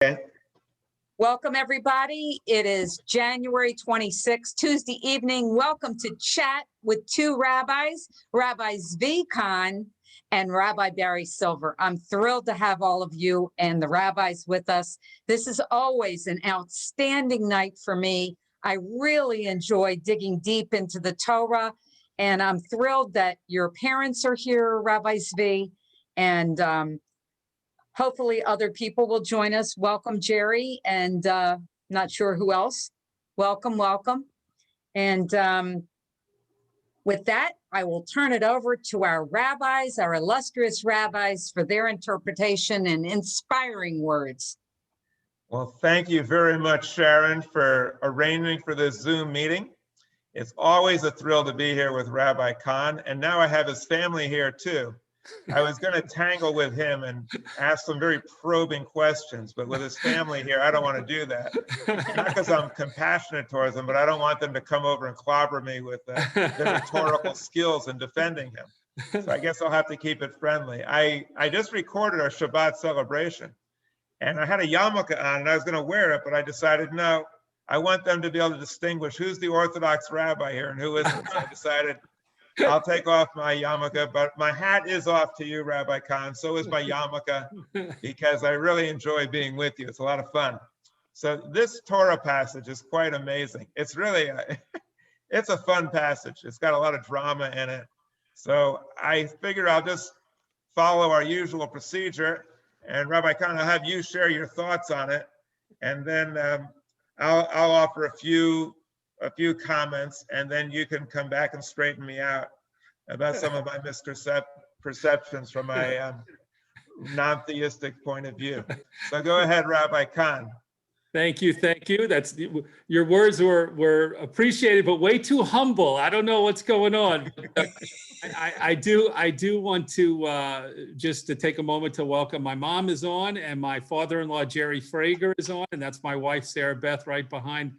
Okay. Welcome, everybody. It is January 26th, Tuesday evening. Welcome to Chat with Two Rabbis, Rabbi Zvi Kahn and Rabbi Barry Silver. I'm thrilled to have all of you and the rabbis with us. This is always an outstanding night for me. I really enjoy digging deep into the Torah, and I'm thrilled that your parents are here, Rabbi Zvi, and hopefully other people will join us. Welcome, Jerry, and not sure who else. Welcome, welcome. And with that, I will turn it over to our rabbis, our illustrious rabbis, for their interpretation and inspiring words. Well, thank you very much, Sharon, for arranging for this Zoom meeting. It's always a thrill to be here with Rabbi Kahn, and now I have his family here too. I was going to tangle with him and ask some very probing questions, but with his family here, I don't want to do that. Not because I'm compassionate towards them, but I don't want them to come over and clobber me with their rhetorical skills in defending him. So I guess I'll have to keep it friendly. I just recorded our Shabbat celebration, and I had a yarmulke on, and I was going to wear it, but I decided, no, I want them to be able to distinguish who's the Orthodox rabbi here and who isn't. So I decided I'll take off my yarmulke, but my hat is off to you, Rabbi Kahn. So is my yarmulke, because I really enjoy being with you. It's a lot of fun. So this Torah passage is quite amazing. It's really, it's a fun passage. It's got a lot of drama in it. So I figure I'll just follow our usual procedure, and Rabbi Kahn, I'll have you share your thoughts on it, and then I'll offer a few comments, and then you can come back and straighten me out about some of my misperceptions from my non-theistic point of view. So go ahead, Rabbi Kahn. Thank you, thank you. Your words were appreciated, but way too humble. I don't know what's going on. I do want to just to take a moment to welcome. My mom is on, and my father-in-law Jerry Frager is on, and that's my wife Sarah Beth right behind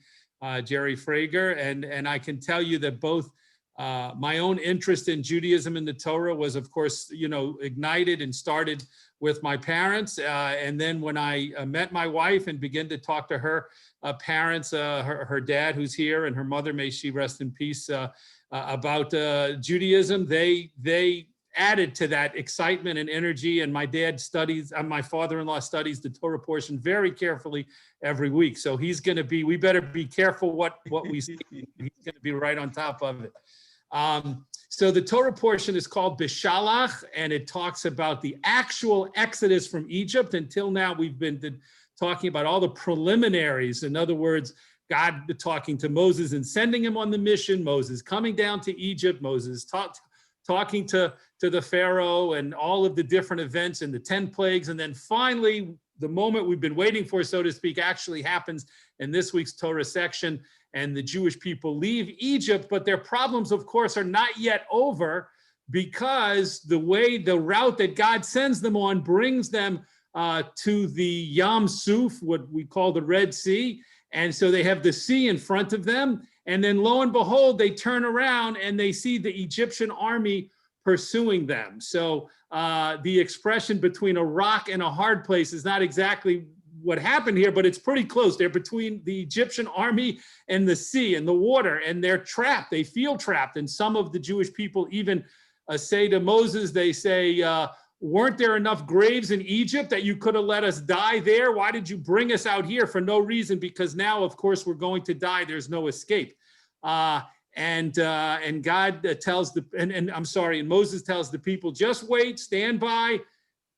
Jerry Frager, and I can tell you that both my own interest in Judaism and the Torah was, of course, ignited and started with my parents, and then when I met my wife and began to talk to her parents, her dad who's here, and her mother, may she rest in peace, about Judaism, they added to that excitement and energy. And my dad studies, my father-in-law studies the Torah portion very carefully every week. So he's going to be, we better be careful what we see. He's going to be right on top of it. So the Torah portion is called Bishalach, and it talks about the actual exodus from Egypt. Until now, we've been talking about all the preliminaries. In other words, God talking to Moses and sending him on the mission, Moses coming down to Egypt, Moses talking to the Pharaoh, and all of the different events and the 10 plagues. And then finally, the moment we've been waiting for, so to speak, actually happens in this week's Torah section. And the Jewish people leave Egypt, but their problems, of course, are not yet over, because the route that God sends them on brings them to the Yam Suf, what we call the Red Sea. And so they have the sea in front of them. And then lo and behold, they turn around and they see the Egyptian army pursuing them. So the expression between a rock and a hard place is not exactly what happened here, but it's pretty close. They're between the Egyptian army and the sea and the water, and they're trapped. They feel trapped. And some of the Jewish people even say to Moses, they say, weren't there enough graves in Egypt that you could have let us die there? Why did you bring us out here for no reason? Because now, of course, we're going to die. There's no escape. And God tells and Moses tells the people, just wait, stand by.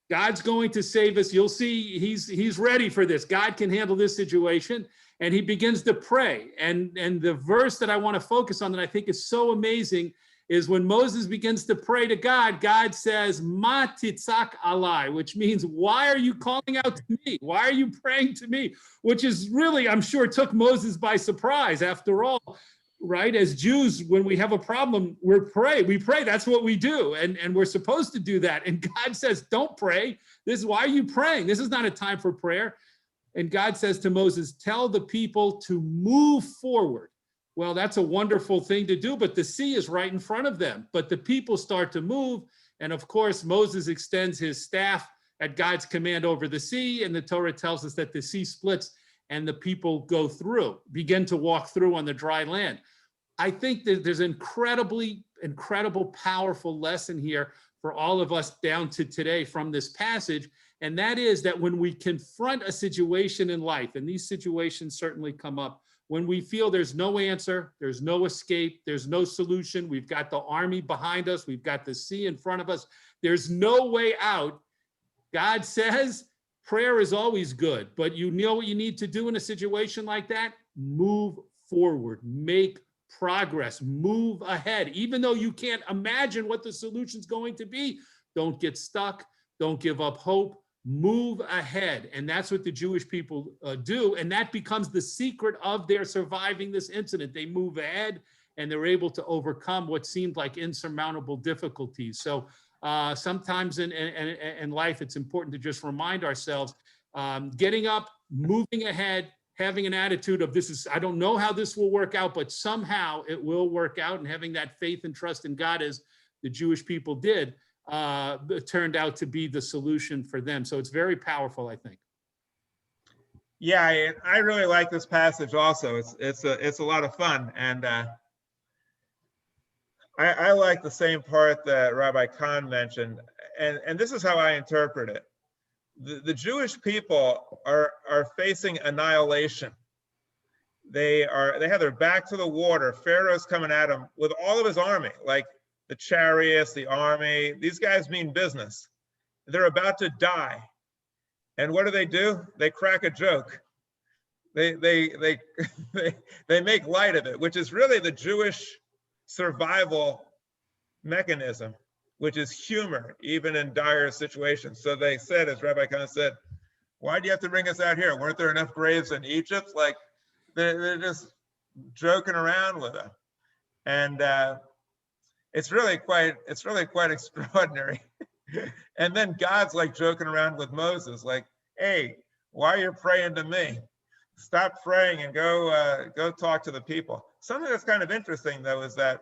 God's going to save us. You'll see he's ready for this. God can handle this situation. And he begins to pray. And the verse that I want to focus on that I think is so amazing is when Moses begins to pray to God, God says, Ma titzak alai, which means, why are you calling out to me? Why are you praying to me? Which is really, I'm sure, took Moses by surprise. After all, right, as Jews, when we have a problem, we pray. That's what we do. And we're supposed to do that. And God says, don't pray. Why are you praying? This is not a time for prayer. And God says to Moses, tell the people to move forward. Well, that's a wonderful thing to do, but the sea is right in front of them. But the people start to move. And of course, Moses extends his staff at God's command over the sea, and the Torah tells us that the sea splits and the people begin to walk through on the dry land. I think that there's an incredible, powerful lesson here for all of us down to today from this passage. And that is that when we confront a situation in life, and these situations certainly come up, when we feel there's no answer, there's no escape, there's no solution, we've got the army behind us, we've got the sea in front of us, there's no way out. God says prayer is always good, but you know what you need to do in a situation like that? Move forward, make progress, move ahead. Even though you can't imagine what the solution's going to be, don't get stuck, don't give up hope, move ahead. And that's what the Jewish people do. And that becomes the secret of their surviving this incident. They move ahead and they're able to overcome what seemed like insurmountable difficulties. So sometimes in life, it's important to just remind ourselves, getting up, moving ahead, having an attitude of I don't know how this will work out, but somehow it will work out, and having that faith and trust in God as the Jewish people did, turned out to be the solution for them. So it's very powerful, I think. Yeah, I really like this passage also. It's a lot of fun. And I like the same part that Rabbi Kahn mentioned. And this is how I interpret it. The Jewish people are facing annihilation. They have their back to the water. Pharaoh's coming at them with all of his army, like the chariots, the army. These guys mean business. They're about to die. And what do? They crack a joke. They make light of it, which is really the Jewish survival mechanism, which is humor, even in dire situations. So they said, as Rabbi Kahn said, why do you have to bring us out here? Weren't there enough graves in Egypt? Like, they're just joking around with them. And it's really quite extraordinary. And then God's like joking around with Moses, like, hey, why are you praying to me? Stop praying and go talk to the people. Something that's kind of interesting, though, is that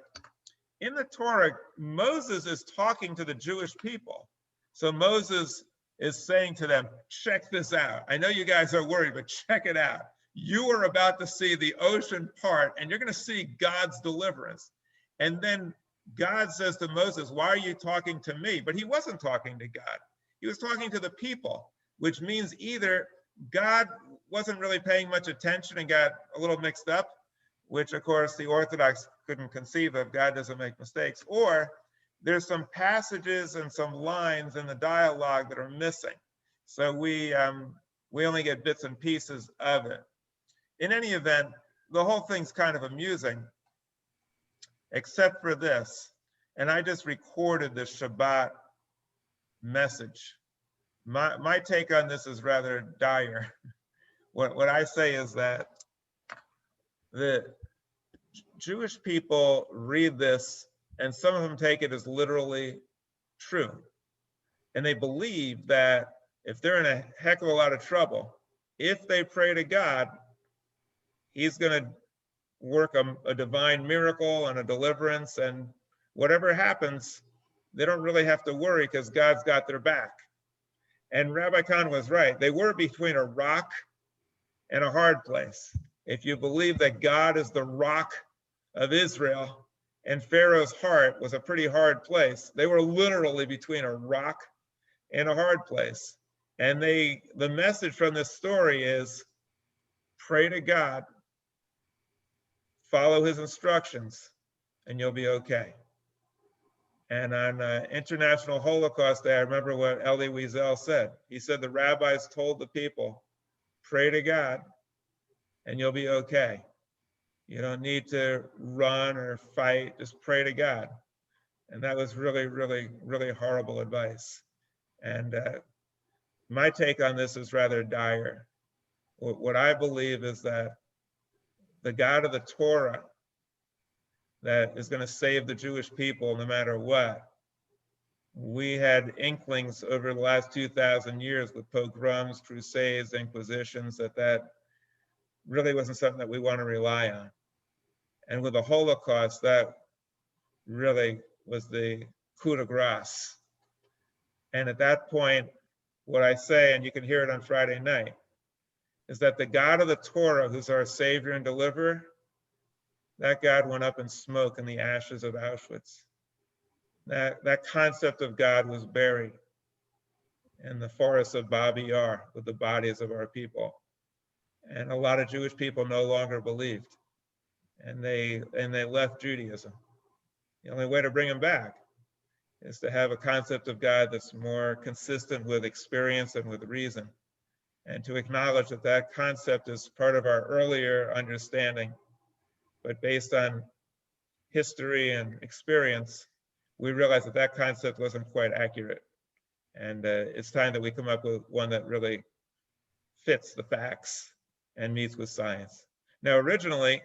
in the Torah, Moses is talking to the Jewish people. So Moses is saying to them, check this out. I know you guys are worried, but check it out. You are about to see the ocean part, and you're going to see God's deliverance. And then God says to Moses, why are you talking to me? But he wasn't talking to God. He was talking to the people, which means either God wasn't really paying much attention and got a little mixed up, which of course the Orthodox couldn't conceive of. God doesn't make mistakes. Or there's some passages and some lines in the dialogue that are missing. So we only get bits and pieces of it. In any event, the whole thing's kind of amusing, except for this. And I just recorded the Shabbat message. My take on this is rather dire. What I say is that the Jewish people read this, and some of them take it as literally true. And they believe that if they're in a heck of a lot of trouble, if they pray to God, he's going to work a divine miracle and a deliverance, and whatever happens, they don't really have to worry because God's got their back. And Rabbi Kahn was right. They were between a rock and a hard place. If you believe that God is the rock of Israel and Pharaoh's heart was a pretty hard place, they were literally between a rock and a hard place. And the message from this story is pray to God, follow his instructions, and you'll be okay. And on International Holocaust Day, I remember what Elie Wiesel said. He said the rabbis told the people, pray to God and you'll be okay. You don't need to run or fight, just pray to God. And that was really, really, really horrible advice. And my take on this is rather dire. What I believe is that the God of the Torah that is going to save the Jewish people no matter what. We had inklings over the last 2,000 years with pogroms, crusades, inquisitions, that really wasn't something that we want to rely on. And with the Holocaust, that really was the coup de grace. And at that point, what I say, and you can hear it on Friday night, is that the God of the Torah, who's our Savior and Deliverer, that God went up in smoke in the ashes of Auschwitz. That concept of God was buried in the forests of Babi Yar with the bodies of our people. And a lot of Jewish people no longer believed, and they left Judaism. The only way to bring them back is to have a concept of God that's more consistent with experience and with reason, and to acknowledge that that concept is part of our earlier understanding, but based on history and experience, we realize that that concept wasn't quite accurate. And it's time that we come up with one that really fits the facts and meets with science. Now, originally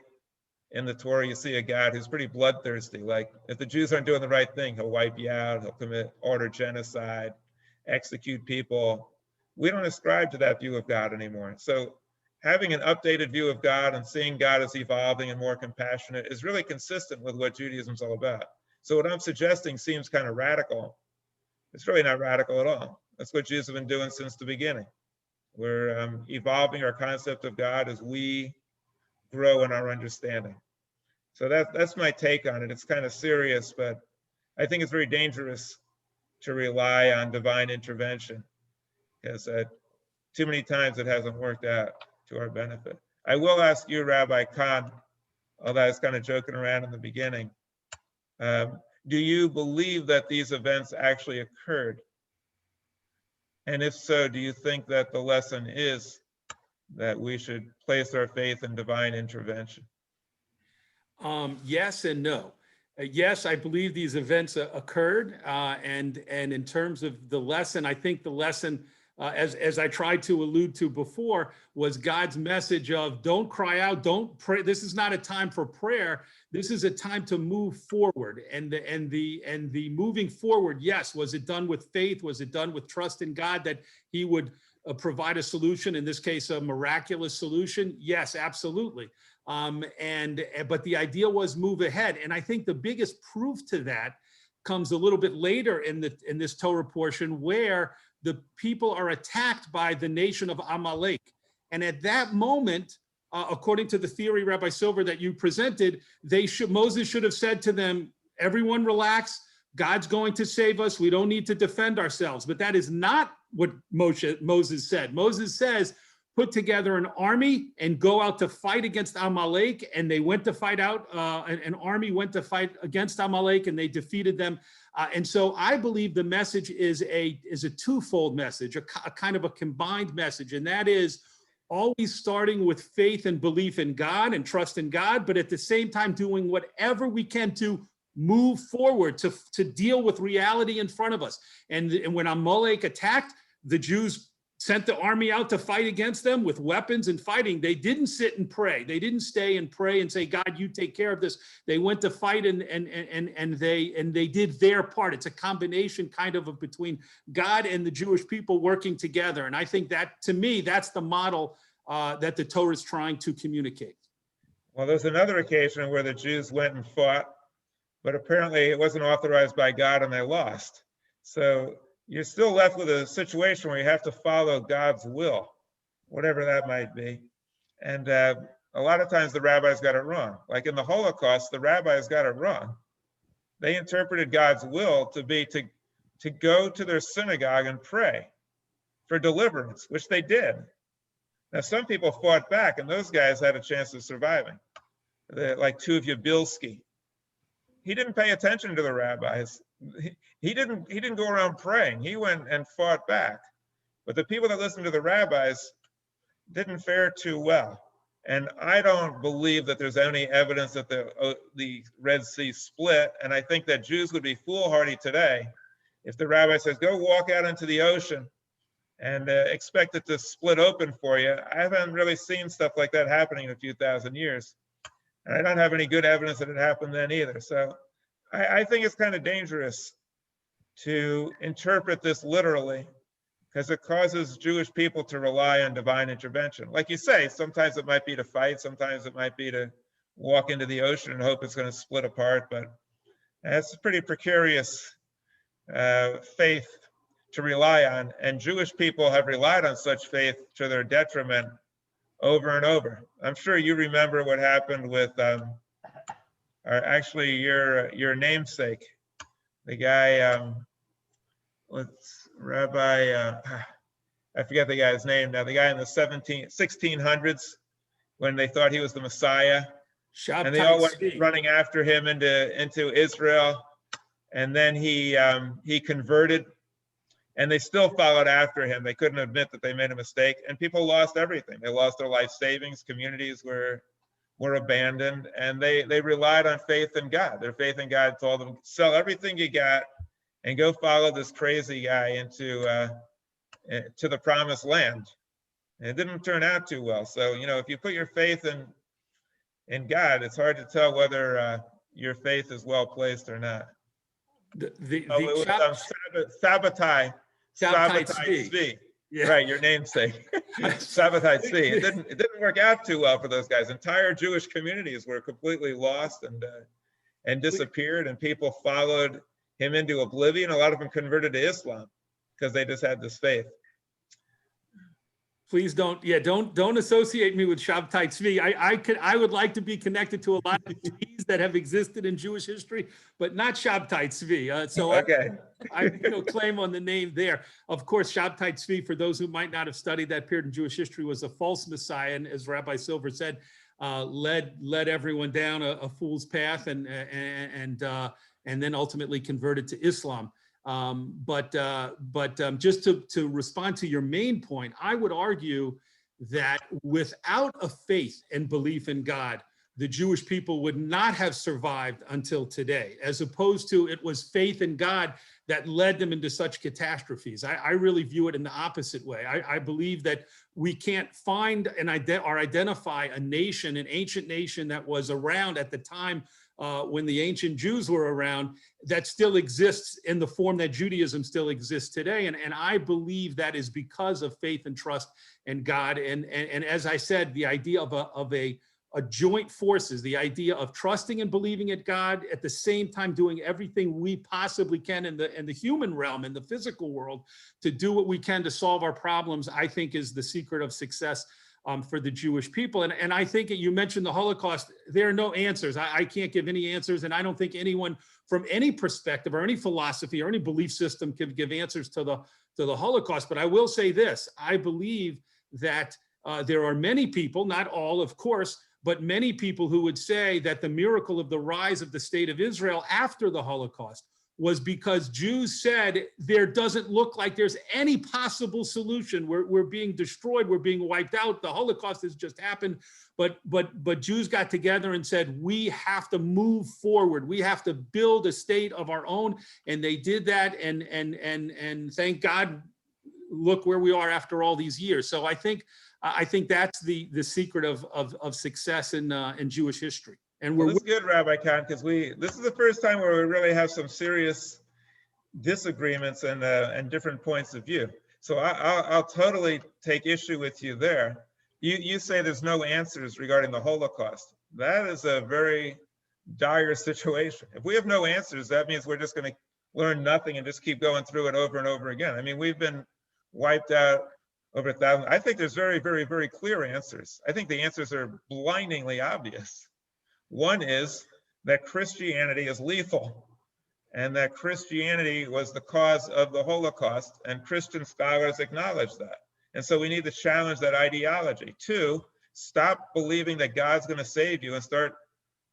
in the Torah, you see a God who's pretty bloodthirsty. Like, if the Jews aren't doing the right thing, he'll wipe you out, he'll order genocide, execute people. We don't ascribe to that view of God anymore. So having an updated view of God and seeing God as evolving and more compassionate is really consistent with what Judaism's all about. So what I'm suggesting seems kind of radical. It's really not radical at all. That's what Jews have been doing since the beginning. We're evolving our concept of God as we grow in our understanding. So that's my take on it. It's kind of serious, but I think it's very dangerous to rely on divine intervention, because too many times it hasn't worked out to our benefit. I will ask you, Rabbi Kahn, although I was kind of joking around in the beginning, do you believe that these events actually occurred? And if so, do you think that the lesson is that we should place our faith in divine intervention? Yes and no. Yes, I believe these events occurred, and in terms of the lesson, I think the lesson, as I tried to allude to before, was God's message of don't cry out, don't pray. This is not a time for prayer. This is a time to move forward, and the moving forward. Yes, was it done with faith? Was it done with trust in God that He would provide a solution? In this case, a miraculous solution. Yes, absolutely. But the idea was move ahead, and I think the biggest proof to that comes a little bit later in this Torah portion, where the people are attacked by the nation of Amalek, and at that moment, according to the theory, Rabbi Silver, that you presented, Moses should have said to them, "Everyone relax. God's going to save us. We don't need to defend ourselves." But that is not what Moses said. Moses says, put together an army and go out to fight against Amalek. And they went to fight out, an army went to fight against Amalek, and they defeated them. And so I believe the message is a twofold message, a kind of a combined message. And that is always starting with faith and belief in God and trust in God, but at the same time doing whatever we can to move forward, to deal with reality in front of us. And when Amalek attacked, the Jews sent the army out to fight against them with weapons and fighting. They didn't sit and pray. They didn't stay and pray and say, "God, you take care of this." They went to fight, and they did their part. It's a combination kind of between God and the Jewish people working together. And I think that, to me, that's the model that the Torah is trying to communicate. Well, there's another occasion where the Jews went and fought, but apparently it wasn't authorized by God and they lost. So you're still left with a situation where you have to follow God's will, whatever that might be. And a lot of times the rabbis got it wrong. Like in the Holocaust, the rabbis got it wrong. They interpreted God's will to be to go to their synagogue and pray for deliverance, which they did. Now, some people fought back, and those guys had a chance of surviving. Like Tuvia Bilski. He didn't pay attention to the rabbis. He didn't go around praying. He went and fought back. But the people that listened to the rabbis didn't fare too well. And I don't believe that there's any evidence that the Red Sea split. And I think that Jews would be foolhardy today if the rabbi says, "Go walk out into the ocean and expect it to split open for you." I haven't really seen stuff like that happening in a few thousand years. And I don't have any good evidence that it happened then either. So I think it's kind of dangerous to interpret this literally, because it causes Jewish people to rely on divine intervention. Like you say, sometimes it might be to fight, sometimes it might be to walk into the ocean and hope it's going to split apart, but that's a pretty precarious faith to rely on. And Jewish people have relied on such faith to their detriment over and over. I'm sure you remember what happened with actually your namesake, the guy, what's Rabbi, I forget the guy's name now, the guy in the 1600s when they thought he was the Messiah. And they all went running after him into Israel. And then he converted, and they still followed after him. They couldn't admit that they made a mistake, and people lost everything. They lost their life savings. Communities were abandoned, and they relied on faith in God. Their faith in God told them, sell everything you got and go follow this crazy guy into to the promised land. And it didn't turn out too well. So, you know, if you put your faith in God, it's hard to tell whether your faith is well placed or not. Sabbatai Tzvi. Yeah. Right, your namesake. Sabbatai Tzvi. It didn't work out too well for those guys. Entire Jewish communities were completely lost and disappeared, and people followed him into oblivion. A lot of them converted to Islam because they just had this faith. Please don't associate me with Shabtai Tzvi. I would like to be connected to a lot of Tzvis that have existed in Jewish history, but not Shabtai Tzvi. So okay. I claim on the name there. Of course, Shabtai Tzvi, for those who might not have studied that period in Jewish history, was a false Messiah, and as Rabbi Silver said, led everyone down a fool's path, and then ultimately converted to Islam. Just to respond to your main point, I would argue that without a faith and belief in God, the Jewish people would not have survived until today, as opposed to it was faith in God that led them into such catastrophes. I really view it in the opposite way. I believe that we can't find or identify a nation, an ancient nation that was around at the time when the ancient Jews were around, that still exists in the form that Judaism still exists today. And I believe that is because of faith and trust in God. And as I said, the idea of a joint forces, the idea of trusting and believing in God, at the same time doing everything we possibly can in the human realm, in the physical world, to do what we can to solve our problems, I think is the secret of success for the Jewish people. And I think you mentioned the Holocaust. There are no answers. I can't give any answers, and I don't think anyone from any perspective or any philosophy or any belief system can give answers to the Holocaust. But I will say this: I believe that there are many people, not all, of course, but many people who would say that the miracle of the rise of the state of Israel after the Holocaust was because Jews said, there doesn't look like there's any possible solution. We're being destroyed. We're being wiped out. The Holocaust has just happened. But Jews got together and said, we have to move forward. We have to build a state of our own. And they did that. And thank God, look where we are after all these years. So I think that's the secret of success in Jewish history. And well, that's good, Rabbi Kahn, because this is the first time where we really have some serious disagreements and different points of view. So I'll totally take issue with you there. You say there's no answers regarding the Holocaust. That is a very dire situation. If we have no answers, that means we're just going to learn nothing and just keep going through it over and over again. I mean, we've been wiped out over 1,000. I think there's very, very, very clear answers. I think the answers are blindingly obvious. One is that Christianity is lethal, and that Christianity was the cause of the Holocaust, and Christian scholars acknowledge that. And so we need to challenge that ideology. Two, stop believing that God's going to save you and start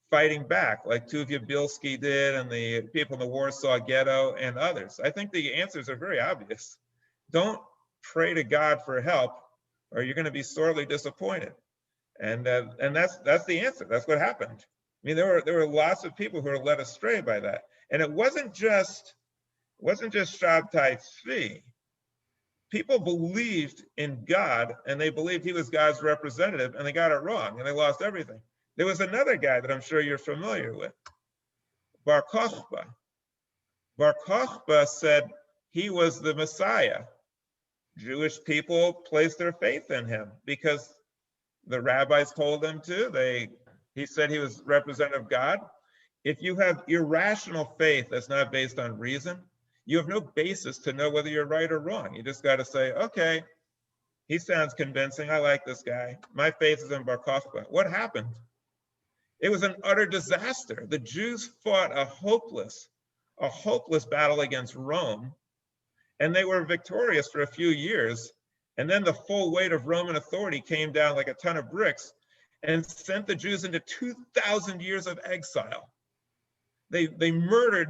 fighting back, like Tuvia Bilski did, and the people in the Warsaw Ghetto and others. I think the answers are very obvious. Don't pray to God for help, or you're going to be sorely disappointed. And that's the answer. That's what happened. I mean, there were lots of people who were led astray by that. And it wasn't just Shabtai Tzvi. People believed in God, and they believed he was God's representative, and they got it wrong, and they lost everything. There was another guy that I'm sure you're familiar with, Bar Kokhba. Bar Kokhba said he was the Messiah. Jewish people placed their faith in him because the rabbis told them to. He said he was representative of God. If you have irrational faith that's not based on reason, you have no basis to know whether you're right or wrong. You just got to say, okay, he sounds convincing. I like this guy. My faith is in Bar Kokhba. What happened? It was an utter disaster. The Jews fought a hopeless battle against Rome, and they were victorious for a few years. And then the full weight of Roman authority came down like a ton of bricks and sent the Jews into 2,000 years of exile. They murdered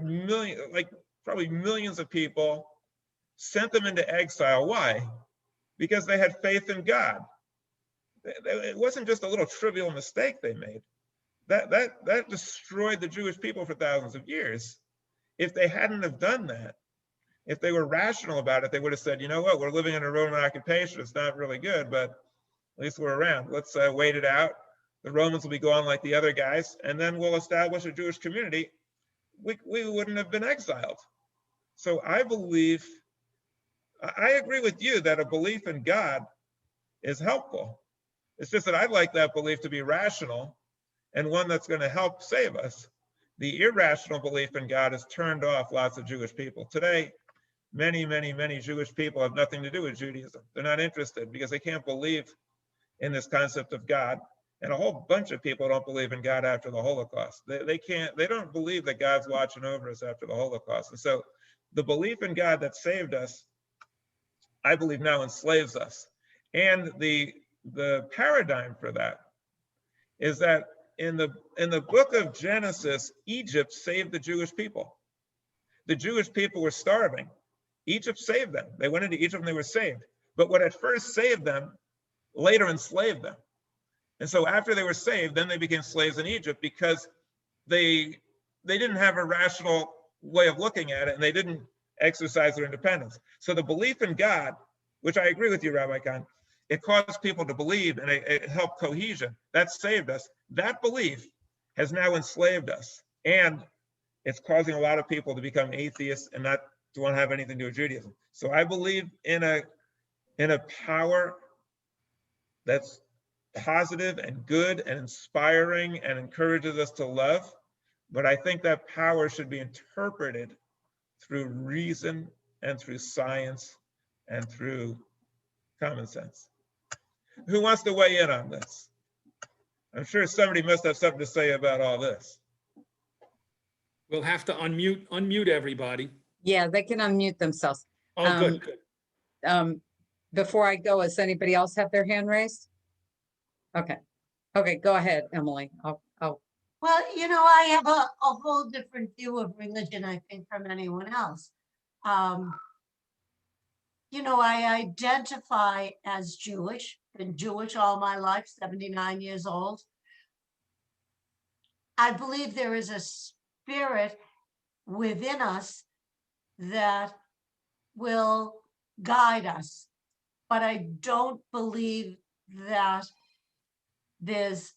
probably millions of people, sent them into exile. Why? Because they had faith in God. It wasn't just a little trivial mistake they made. That destroyed the Jewish people for thousands of years. If they hadn't have done that, if they were rational about it, they would have said, you know what, we're living in a Roman occupation. It's not really good, but at least we're around. Let's wait it out. The Romans will be gone like the other guys, and then we'll establish a Jewish community. We wouldn't have been exiled. So I agree with you that a belief in God is helpful. It's just that I'd like that belief to be rational and one that's going to help save us. The irrational belief in God has turned off lots of Jewish people. Today, many Jewish people have nothing to do with Judaism. They're not interested because they can't believe in this concept of God. And a whole bunch of people don't believe in God after the Holocaust. They don't believe that God's watching over us after the Holocaust. And so the belief in God that saved us, I believe now enslaves us. And the paradigm for that is that in the book of Genesis, Egypt saved the Jewish people. The Jewish people were starving. Egypt saved them. They went into Egypt and they were saved. But what at first saved them, later enslaved them. And so after they were saved, then they became slaves in Egypt because they didn't have a rational way of looking at it, and they didn't exercise their independence. So the belief in God, which I agree with you, Rabbi Kahn, it caused people to believe and it helped cohesion. That saved us. That belief has now enslaved us. And it's causing a lot of people to become atheists and not to want to have anything to do with Judaism. So I believe in a power that's positive and good and inspiring and encourages us to love. But I think that power should be interpreted through reason and through science and through common sense. Who wants to weigh in on this? I'm sure somebody must have something to say about all this. We'll have to unmute everybody. Yeah, they can unmute themselves. Oh, good. Before I go, does anybody else have their hand raised? Okay, go ahead, Emily. I'll Well, I have a whole different view of religion, I think, from anyone else. I identify as Jewish, been Jewish all my life, 79 years old. I believe there is a spirit within us that will guide us, but I don't believe that there's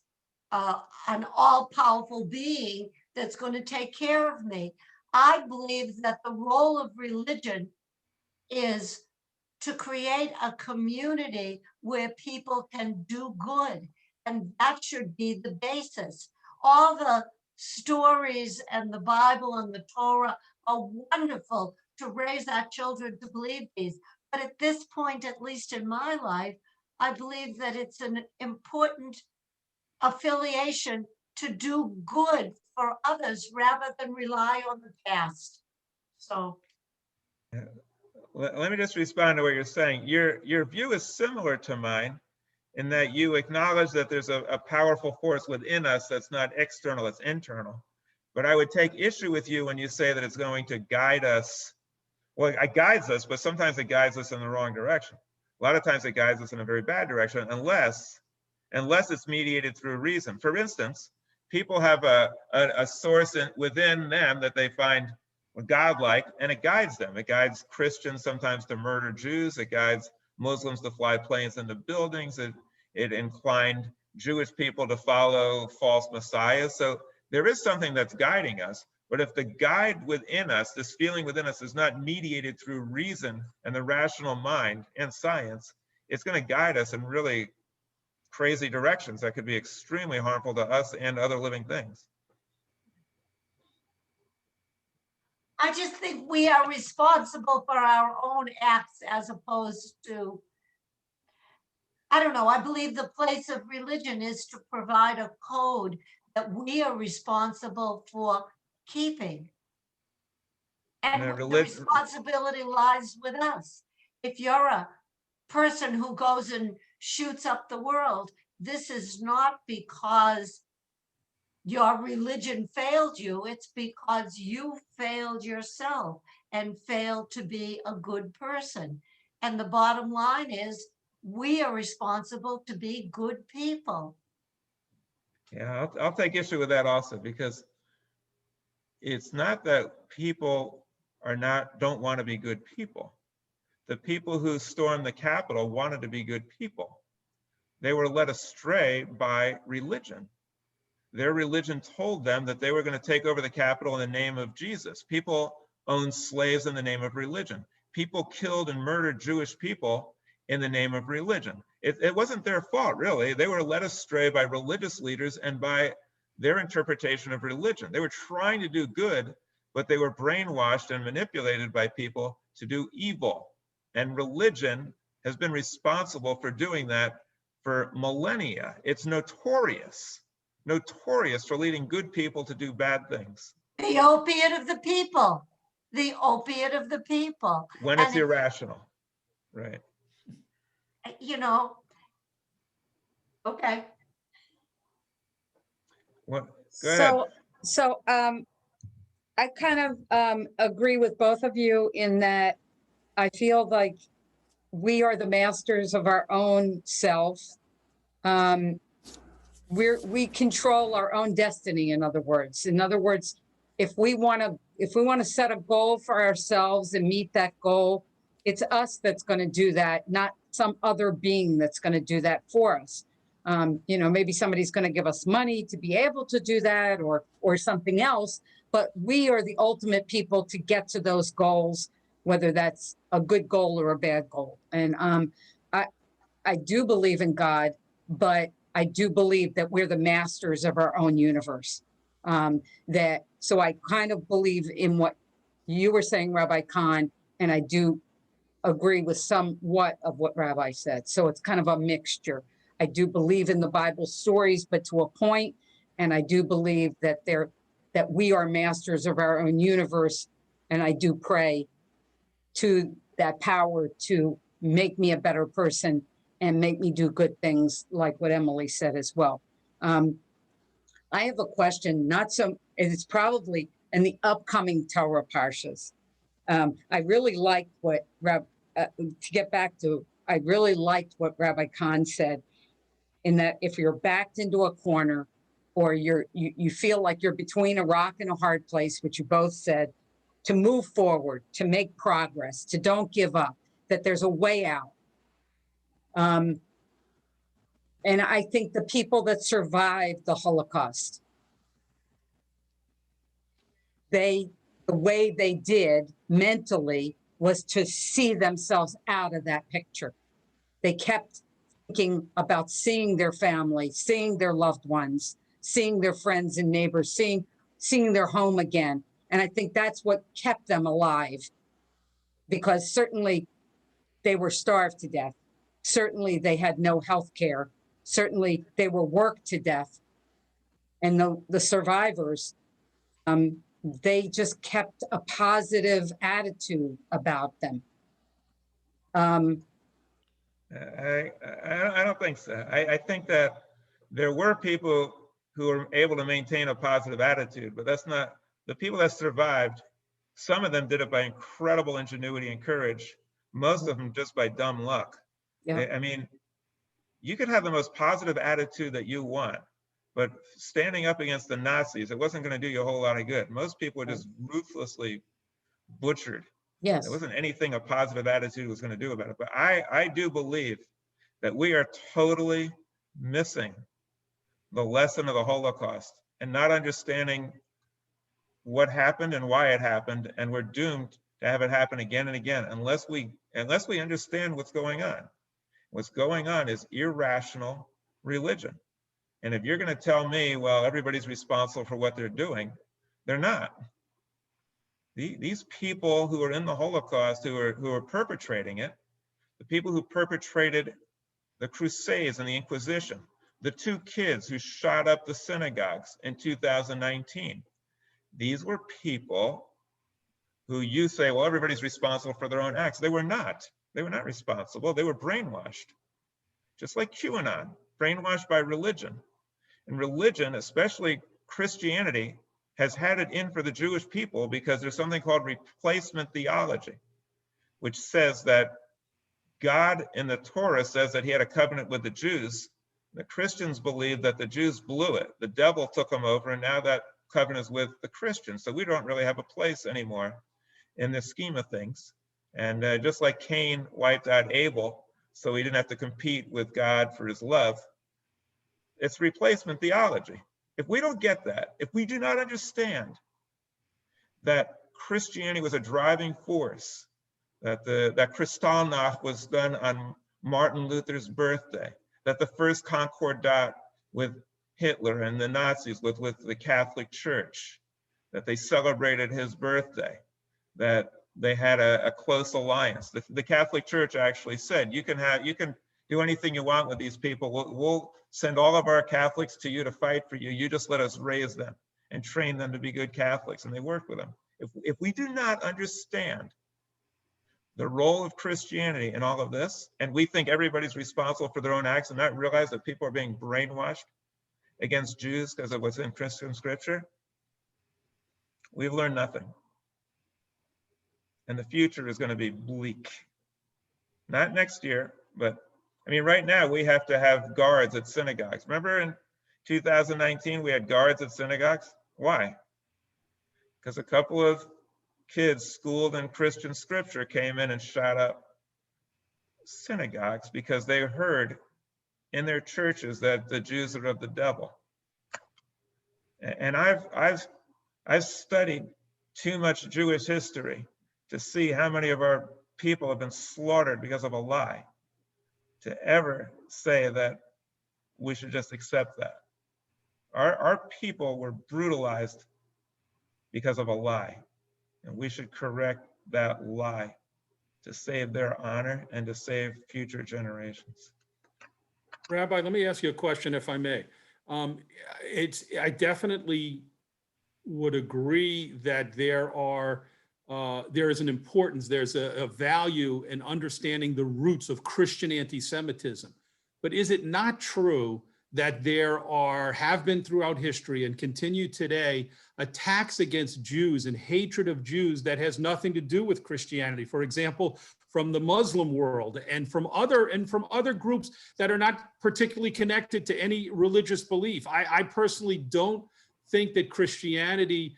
an all-powerful being that's going to take care of me. I believe that the role of religion is to create a community where people can do good, and that should be the basis. All the stories and the Bible and the Torah are wonderful to raise our children to believe these, but at this point, at least in my life, I believe that it's an important affiliation to do good for others rather than rely on the past. So let me just respond to what you're saying. Your view is similar to mine in that you acknowledge that there's a powerful force within us that's not external, it's internal. But I would take issue with you when you say that it's going to guide us. Well, it guides us, but sometimes it guides us in the wrong direction. A lot of times it guides us in a very bad direction, unless it's mediated through reason. For instance, people have a source within them that they find godlike, and it guides them. It guides Christians sometimes to murder Jews. It guides Muslims to fly planes into buildings. It inclined Jewish people to follow false messiahs. So there is something that's guiding us. But if the guide within us, this feeling within us, is not mediated through reason and the rational mind and science, it's going to guide us in really crazy directions that could be extremely harmful to us and other living things. I just think we are responsible for our own acts as opposed to, I don't know, I believe the place of religion is to provide a code that we are responsible for keeping. And And the religion, responsibility lies with us. If you're a person who goes and shoots up the world, this is not because your religion failed you, it's because you failed yourself and failed to be a good person. And the bottom line is, we are responsible to be good people. yeah, I'll take issue with that also, because it's not that people don't want to be good people. The people who stormed the Capitol wanted to be good people. They were led astray by religion. Their religion told them that they were going to take over the Capitol in the name of Jesus. People owned slaves in the name of religion. People killed and murdered Jewish people in the name of religion. It wasn't their fault, really. They were led astray by religious leaders and by their interpretation of religion. They were trying to do good, but they were brainwashed and manipulated by people to do evil. And religion has been responsible for doing that for millennia. It's notorious for leading good people to do bad things. The opiate of the people, the opiate of the people. When And it's irrational, right? you know, okay. What, go ahead. So I kind of agree with both of you in that I feel like we are the masters of our own self. We control our own destiny, in other words. In other words, if we want to set a goal for ourselves and meet that goal, it's us that's going to do that, not some other being that's going to do that for us. Maybe somebody's going to give us money to be able to do that, or something else, but we are the ultimate people to get to those goals, whether that's a good goal or a bad goal. And I do believe in God, but I do believe that we're the masters of our own universe. So I kind of believe in what you were saying, Rabbi Kahn, and I do agree with somewhat of what Rabbi said. So it's kind of a mixture. I do believe in the Bible stories, but to a point, and I do believe that we are masters of our own universe, and I do pray to that power to make me a better person and make me do good things, like what Emily said as well. I have a question, it's probably in the upcoming Torah Parshas. I really liked what I really liked what Rabbi Kahn said, in that if you're backed into a corner, or you feel like you're between a rock and a hard place, which you both said, to move forward, to make progress, to don't give up, that there's a way out. And I think the people that survived the Holocaust, the way they did mentally was to see themselves out of that picture. They kept thinking about seeing their family, seeing their loved ones, seeing their friends and neighbors, seeing their home again. And I think that's what kept them alive, because certainly they were starved to death. Certainly they had no health care. Certainly they were worked to death. And the survivors, they just kept a positive attitude about them. I don't think so. I think that there were people who were able to maintain a positive attitude, but that's not the people that survived. Some of them did it by incredible ingenuity and courage. Most of them just by dumb luck. Yeah. I mean, you could have the most positive attitude that you want, but standing up against the Nazis, it wasn't going to do you a whole lot of good. Most people were just ruthlessly butchered. Yes. There wasn't anything a positive attitude was going to do about it. But I do believe that we are totally missing the lesson of the Holocaust and not understanding what happened and why it happened, and we're doomed to have it happen again and again unless we understand what's going on. What's going on is irrational religion. And if you're going to tell me, well, everybody's responsible for what they're doing, they're not. These people who are in the Holocaust, who are perpetrating it, the people who perpetrated the Crusades and the Inquisition, the two kids who shot up the synagogues in 2019, these were people who you say, well, everybody's responsible for their own acts. They were not. They were not responsible. They were brainwashed, just like QAnon, brainwashed by religion. And religion, especially Christianity, has had it in for the Jewish people because there's something called replacement theology, which says that God in the Torah says that he had a covenant with the Jews. The Christians believe that the Jews blew it. The devil took them over, and now that covenant is with the Christians. So we don't really have a place anymore in the scheme of things. And just like Cain wiped out Abel, so he didn't have to compete with God for his love, it's replacement theology. If we don't get that, if we do not understand that Christianity was a driving force, that Kristallnacht was done on Martin Luther's birthday, that the first Concordat with Hitler and the Nazis with the Catholic Church, that they celebrated his birthday, that they had a close alliance. The Catholic Church actually said, you can do anything you want with these people. We'll send all of our Catholics to you to fight for you. You just let us raise them and train them to be good Catholics. And they worked with them. If we do not understand the role of Christianity in all of this, and we think everybody's responsible for their own acts and not realize that people are being brainwashed against Jews because of what's in Christian scripture, we've learned nothing. And the future is going to be bleak. Not next year, but I mean, right now we have to have guards at synagogues. Remember in 2019, we had guards at synagogues? Why? Because a couple of kids schooled in Christian scripture came in and shot up synagogues because they heard in their churches that the Jews are of the devil. And I've studied too much Jewish history to see how many of our people have been slaughtered because of a lie, to ever say that we should just accept that. Our people were brutalized because of a lie, and we should correct that lie to save their honor and to save future generations. Rabbi, let me ask you a question, if I may. I definitely would agree that there is an importance, there's a value in understanding the roots of Christian anti-Semitism. But is it not true that there have been throughout history and continue today attacks against Jews and hatred of Jews that has nothing to do with Christianity? For example, from the Muslim world and from other groups that are not particularly connected to any religious belief. I personally don't think that Christianity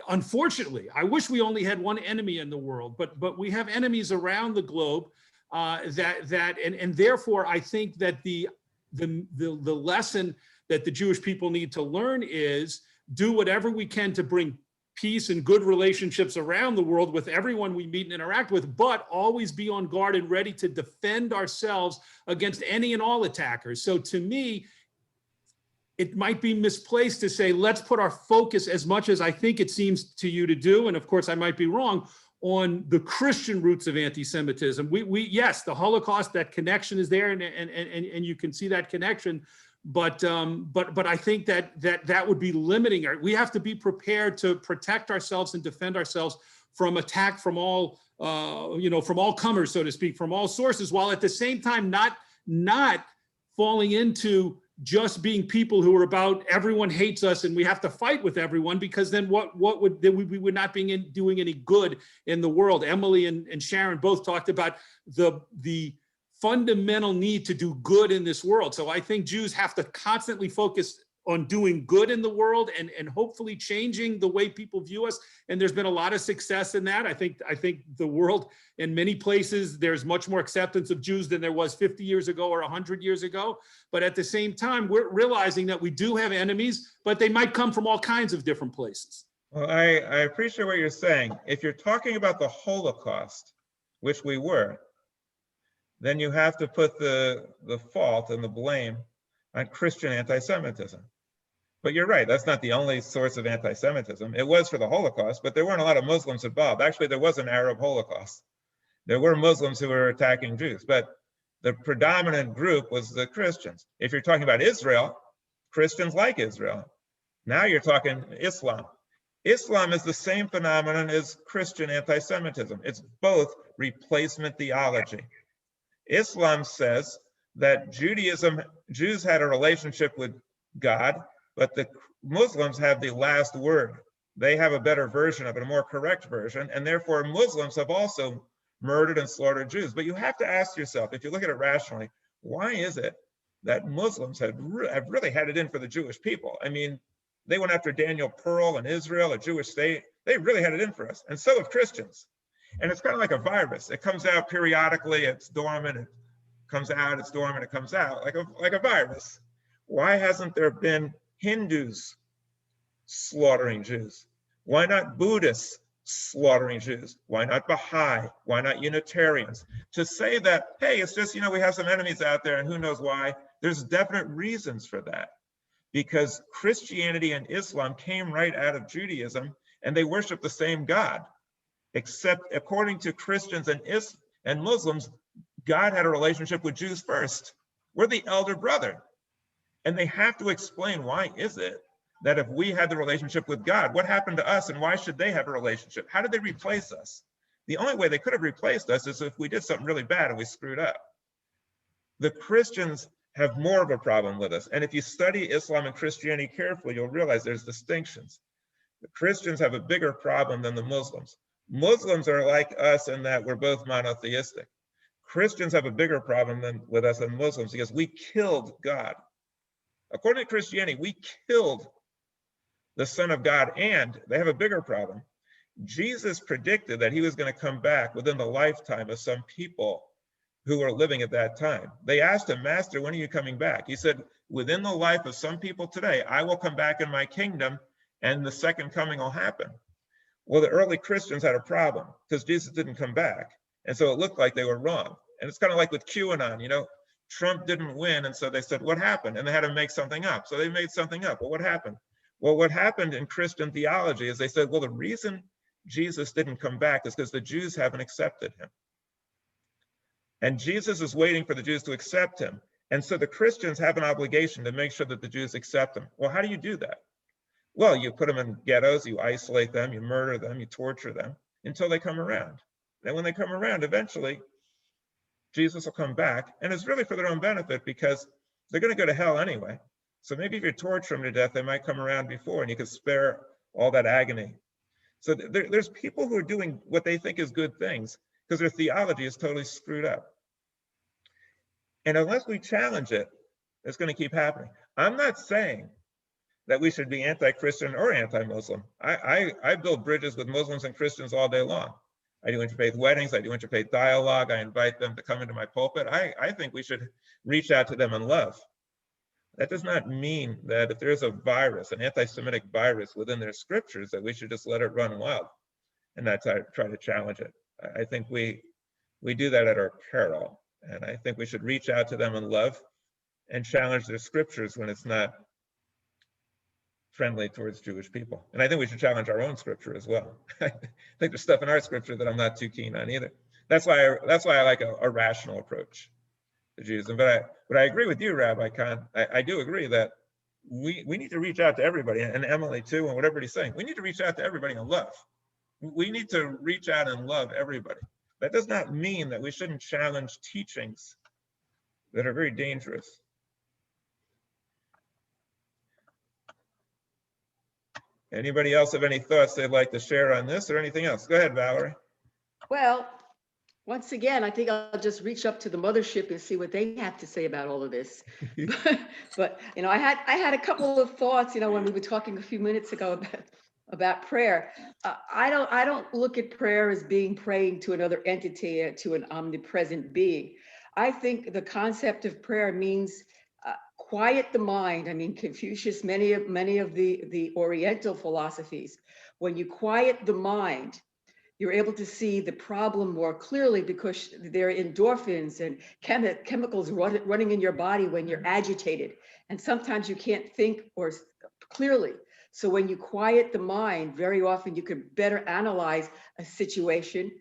unfortunately, I wish we only had one enemy in the world, but we have enemies around the globe and therefore I think that the lesson that the Jewish people need to learn is do whatever we can to bring peace and good relationships around the world with everyone we meet and interact with, but always be on guard and ready to defend ourselves against any and all attackers. So to me, it might be misplaced to say, let's put our focus, as much as I think it seems to you to do, and of course I might be wrong, on the Christian roots of anti-Semitism. Yes, the Holocaust, that connection is there, and you can see that connection, but I think that would be limiting. We have to be prepared to protect ourselves and defend ourselves from attack from all from all comers, so to speak, from all sources, while at the same time not falling into just being people who are about everyone hates us and we have to fight with everyone, because then we would not be doing any good in the world. Emily and Sharon both talked about the fundamental need to do good in this world. So I think Jews have to constantly focus on doing good in the world and hopefully changing the way people view us. And there's been a lot of success in that. I think the world, in many places, there's much more acceptance of Jews than there was 50 years ago or 100 years ago. But at the same time, we're realizing that we do have enemies, but they might come from all kinds of different places. Well, I appreciate what you're saying. If you're talking about the Holocaust, which we were, then you have to put the fault and the blame on Christian anti-Semitism. But you're right, that's not the only source of anti-Semitism. It was for the Holocaust, but there weren't a lot of Muslims involved. Actually, there was an Arab Holocaust. There were Muslims who were attacking Jews, but the predominant group was the Christians. If you're talking about Israel, Christians like Israel. Now you're talking Islam. Islam is the same phenomenon as Christian anti-Semitism. It's both replacement theology. Islam says that Jews had a relationship with God, but the Muslims have the last word. They have a better version of it, a more correct version, and therefore Muslims have also murdered and slaughtered Jews. But you have to ask yourself, if you look at it rationally, why is it that Muslims have really had it in for the Jewish people? I mean, they went after Daniel Pearl and Israel, a Jewish state. They really had it in for us, and so have Christians. And it's kind of like a virus. It comes out periodically, it's dormant, it comes out, it's dormant, it comes out, like a virus. Why hasn't there been Hindus slaughtering Jews? Why not Buddhists slaughtering Jews? Why not Baha'i? Why not Unitarians? To say that, hey, it's just, we have some enemies out there and who knows why, there's definite reasons for that. Because Christianity and Islam came right out of Judaism and they worship the same God, except according to Christians and Muslims, God had a relationship with Jews first. We're the elder brother. And they have to explain, why is it that if we had the relationship with God, what happened to us and why should they have a relationship? How did they replace us? The only way they could have replaced us is if we did something really bad and we screwed up. The Christians have more of a problem with us. And if you study Islam and Christianity carefully, you'll realize there's distinctions. The Christians have a bigger problem than the Muslims. Muslims are like us in that we're both monotheistic. Christians have a bigger problem with us than Muslims because we killed God. According to Christianity, we killed the Son of God, and they have a bigger problem. Jesus predicted that he was going to come back within the lifetime of some people who were living at that time. They asked him, Master, when are you coming back? He said, within the life of some people today, I will come back in my kingdom and the second coming will happen. Well, the early Christians had a problem because Jesus didn't come back. And so it looked like they were wrong. And it's kind of like with QAnon, Trump didn't win. And so they said, what happened? And they had to make something up. So they made something up. Well, what happened? Well, what happened in Christian theology is they said, well, the reason Jesus didn't come back is because the Jews haven't accepted him. And Jesus is waiting for the Jews to accept him. And so the Christians have an obligation to make sure that the Jews accept him. Well, how do you do that? Well, you put them in ghettos, you isolate them, you murder them, you torture them until they come around. And when they come around, eventually, Jesus will come back. And it's really for their own benefit because they're going to go to hell anyway. So maybe if you torture them to death, they might come around before and you could spare all that agony. So there's people who are doing what they think is good things because their theology is totally screwed up. And unless we challenge it, it's going to keep happening. I'm not saying that we should be anti-Christian or anti-Muslim. I build bridges with Muslims and Christians all day long. I do interfaith weddings, I do interfaith dialogue, I invite them to come into my pulpit. I think we should reach out to them in love. That does not mean that if there's a virus, an anti-Semitic virus within their scriptures, that we should just let it run wild and not try to challenge it. I think we do that at our peril. And I think we should reach out to them in love and challenge their scriptures when it's not friendly towards Jewish people. And I think we should challenge our own scripture as well. I think there's stuff in our scripture that I'm not too keen on either. That's why I like a rational approach to Judaism. But I agree with you, Rabbi Khan. I do agree that we need to reach out to everybody, and Emily too, and what everybody's saying. We need to reach out to everybody in love. We need to reach out and love everybody. That does not mean that we shouldn't challenge teachings that are very dangerous. Anybody else have any thoughts they'd like to share on this or anything else? Go ahead, Valerie. Well, once again, I think I'll just reach up to the mothership and see what they have to say about all of this. but I had a couple of thoughts, when we were talking a few minutes ago about prayer. I don't look at prayer as being praying to another entity, to an omnipresent being. I think the concept of prayer means quiet the mind. I mean, Confucius, many of the Oriental philosophies, when you quiet the mind, you're able to see the problem more clearly because there are endorphins and chemicals running in your body when you're agitated. And sometimes you can't think or clearly. So when you quiet the mind, very often you can better analyze a situation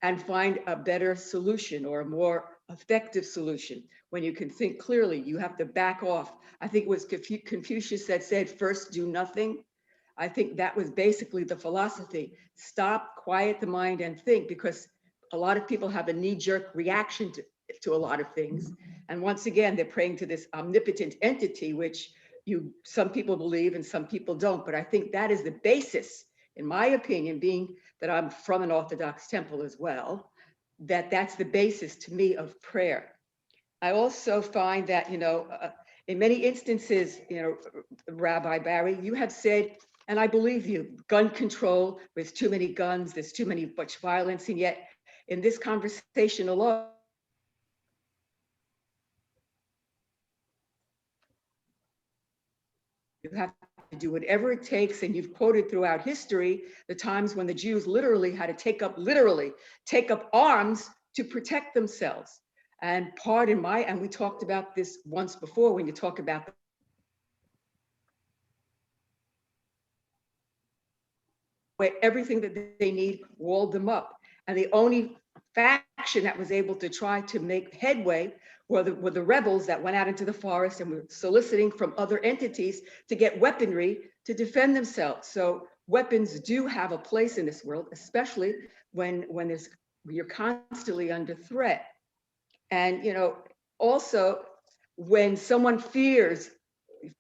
and find a better solution or a more effective solution. When you can think clearly, you have to back off. I think it was Confucius that said, first do nothing. I think that was basically the philosophy. Stop, quiet the mind and think, because a lot of people have a knee-jerk reaction to a lot of things. And once again, they're praying to this omnipotent entity, which some people believe and some people don't. But I think that is the basis, in my opinion, being that I'm from an Orthodox temple as well, that's the basis to me of prayer. I also find that, in many instances, Rabbi Barry, you have said, and I believe you, gun control, there's too many guns, there's too much violence, and yet in this conversation alone, you have to do whatever it takes, and you've quoted throughout history the times when the Jews literally had to take up arms to protect themselves. And and we talked about this once before, when you talk about where everything that they need walled them up. And the only faction that was able to try to make headway were the rebels that went out into the forest and were soliciting from other entities to get weaponry to defend themselves. So weapons do have a place in this world, especially when you're constantly under threat. And also when someone fears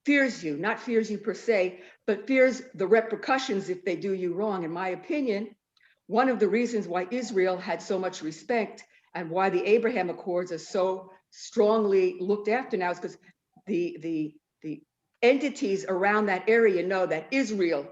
you, not fears you per se, but fears the repercussions if they do you wrong. In my opinion, one of the reasons why Israel had so much respect and why the Abraham Accords are so strongly looked after now is because the entities around that area know that Israel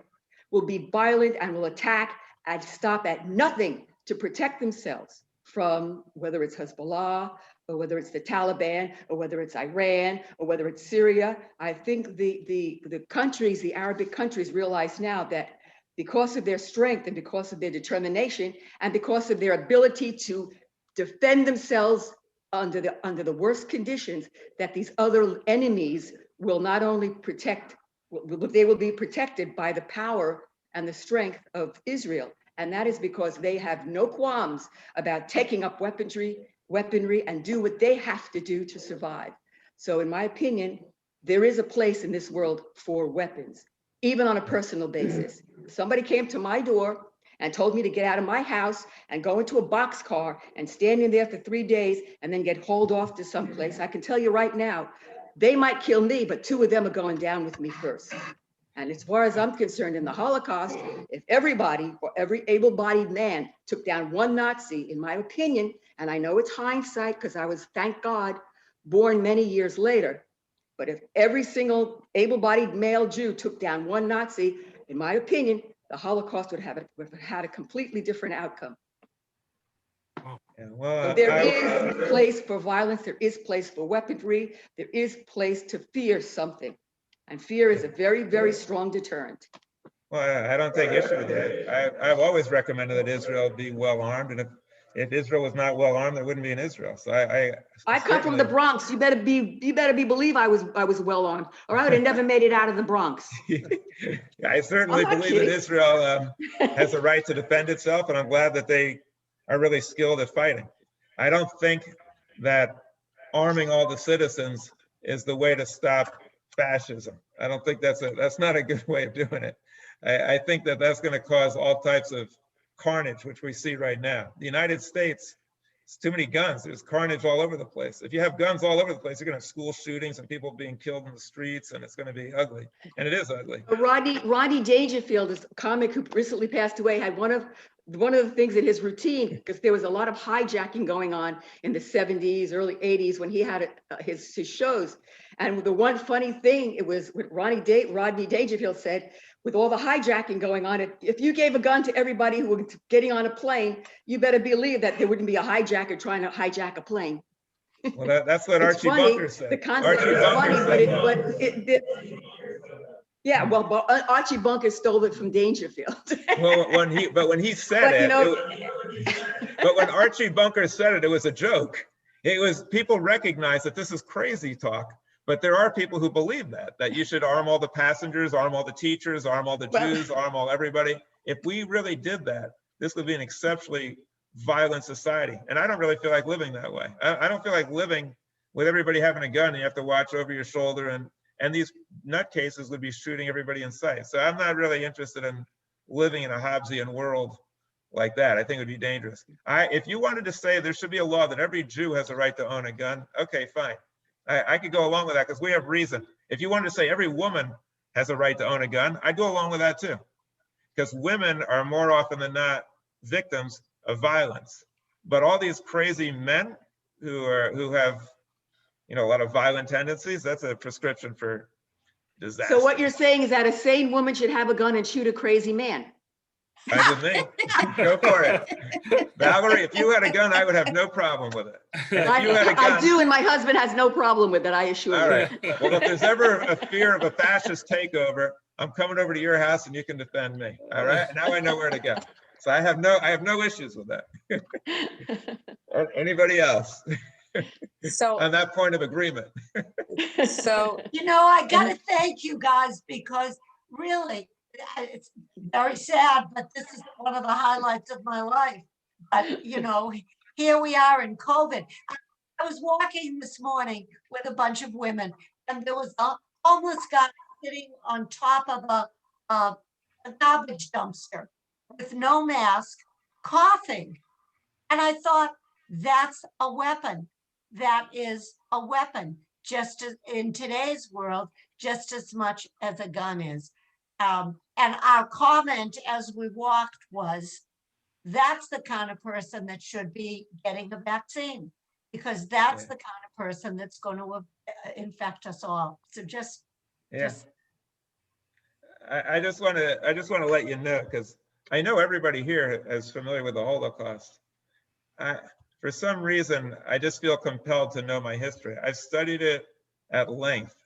will be violent and will attack and stop at nothing to protect themselves from whether it's Hezbollah or whether it's the Taliban or whether it's Iran or whether it's Syria. I think the countries, the Arabic countries, realize now that because of their strength and because of their determination and because of their ability to defend themselves under the worst conditions, that these other enemies will not only they will be protected by the power and the strength of Israel. And that is because they have no qualms about taking up weaponry and do what they have to do to survive. So in my opinion, there is a place in this world for weapons, even on a personal basis. If somebody came to my door and told me to get out of my house and go into a boxcar and stand in there for 3 days and then get hauled off to someplace, I can tell you right now, they might kill me, but 2 of them are going down with me first. And as far as I'm concerned, in the Holocaust, if everybody or every able-bodied man took down one Nazi, in my opinion, and I know it's hindsight because I was, thank God, born many years later, but if every single able-bodied male Jew took down one Nazi, in my opinion, the Holocaust would have had a completely different outcome. Yeah, well, So there is place for violence, there is place for weaponry, there is place to fear something. And fear is a very, very strong deterrent. Well, I don't take issue with that. I've always recommended that Israel be well armed, and if Israel was not well armed, there wouldn't be an Israel. So I come from the Bronx. You better believe I was well armed, or I would have never made it out of the Bronx. I certainly believe that Israel has a right to defend itself, and I'm glad that they are really skilled at fighting. I don't think that arming all the citizens is the way to stop fascism. I don't think that's not a good way of doing it. I think that that's going to cause all types of carnage, which we see right now. The United States, it's too many guns. There's carnage all over the place. If you have guns all over the place, you're going to have school shootings and people being killed in the streets, and it's going to be ugly. And it is ugly. Rodney Dangerfield, is a comic who recently passed away, had one of the things in his routine, because there was a lot of hijacking going on in the 70s, early 80s when he had his shows. And the one funny thing, it was what Rodney Dangerfield said, with all the hijacking going on, if you gave a gun to everybody who was getting on a plane, you better believe that there wouldn't be a hijacker trying to hijack a plane. Well, that's what Archie Bunker said. The concept is funny, yeah, well, Archie Bunker stole it from Dangerfield. Well, when he said but when Archie Bunker said it, it was a joke. It was, people recognize that this is crazy talk, But there are people who believe that you should arm all the passengers, arm all the teachers, arm all the Jews, arm all everybody. If we really did that, this would be an exceptionally violent society. And I don't really feel like living that way. I don't feel like living with everybody having a gun and you have to watch over your shoulder, and these nutcases would be shooting everybody in sight. So I'm not really interested in living in a Hobbesian world like that. I think it would be dangerous. If you wanted to say there should be a law that every Jew has a right to own a gun, okay, fine. I could go along with that because we have reason. If you wanted to say every woman has a right to own a gun, I'd go along with that too. Because women are more often than not victims of violence. But all these crazy men who have, you know, a lot of violent tendencies, that's a prescription for disaster. So what you're saying is that a sane woman should have a gun and shoot a crazy man. Fine with me. Go for it. Valerie, if you had a gun, I would have no problem with it. And if you had a gun, I do, and my husband has no problem with it, I assure you. all right. Well, if there's ever a fear of a fascist takeover, I'm coming over to your house and you can defend me. All right. Now I know where to go. So I have no issues with that. Anybody else So, on that point of agreement? so You know, I gotta thank you guys because really, it's very sad, but this is one of the highlights of my life. But, you know, here we are in COVID. I was walking this morning with a bunch of women and there was a homeless guy sitting on top of a garbage dumpster with no mask, coughing. And I thought, that's a weapon. That is a weapon, just as in today's world, just as much as a gun is. And our comment as we walked was, that's the kind of person that should be getting the vaccine, because that's the kind of person that's going to infect us all. So just I just want to let you know, because I know everybody here is familiar with the Holocaust. For some reason, I just feel compelled to know my history. I've studied it at length,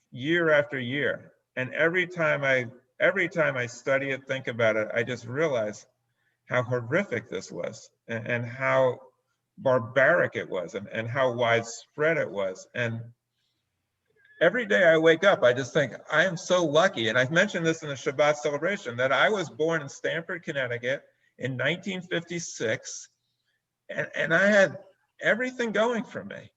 year after year, and every time I study it, think about it, I just realize how horrific this was, and how barbaric it was, and how widespread it was. And every day I wake up, I just think, I am so lucky. And I've mentioned this in the Shabbat celebration, that I was born in Stamford, Connecticut in 1956, and I had everything going for me.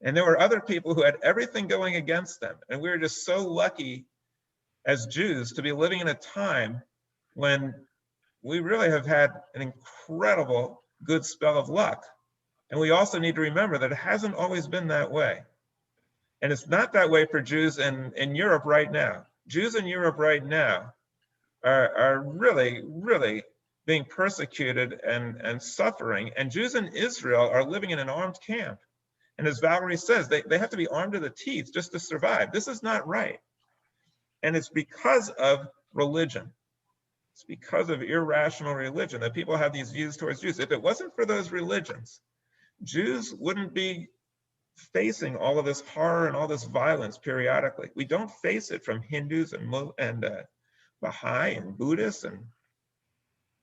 And there were other people who had everything going against them. And we were just so lucky as Jews to be living in a time when we really have had an incredible good spell of luck. And we also need to remember that it hasn't always been that way. And it's not that way for Jews in Europe right now. Jews in Europe right now are really, really being persecuted and suffering. And Jews in Israel are living in an armed camp. And as Valerie says, they have to be armed to the teeth just to survive. This is not right. And it's because of religion. It's because of irrational religion that people have these views towards Jews. If it wasn't for those religions, Jews wouldn't be facing all of this horror and all this violence periodically. We don't face it from Hindus and Baha'i and Buddhists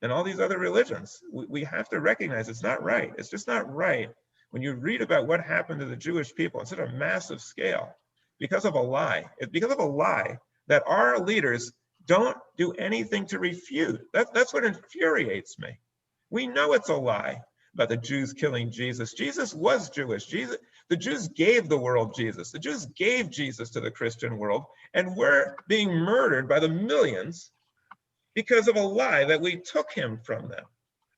and all these other religions. We have to recognize it's not right. It's just not right when you read about what happened to the Jewish people on such a massive scale because of a lie. It's because of a lie that our leaders don't do anything to refute. That's what infuriates me. We know it's a lie about the Jews killing Jesus. Jesus was Jewish. The Jews gave the world Jesus. The Jews gave Jesus to the Christian world, and we're being murdered by the millions because of a lie that we took him from them.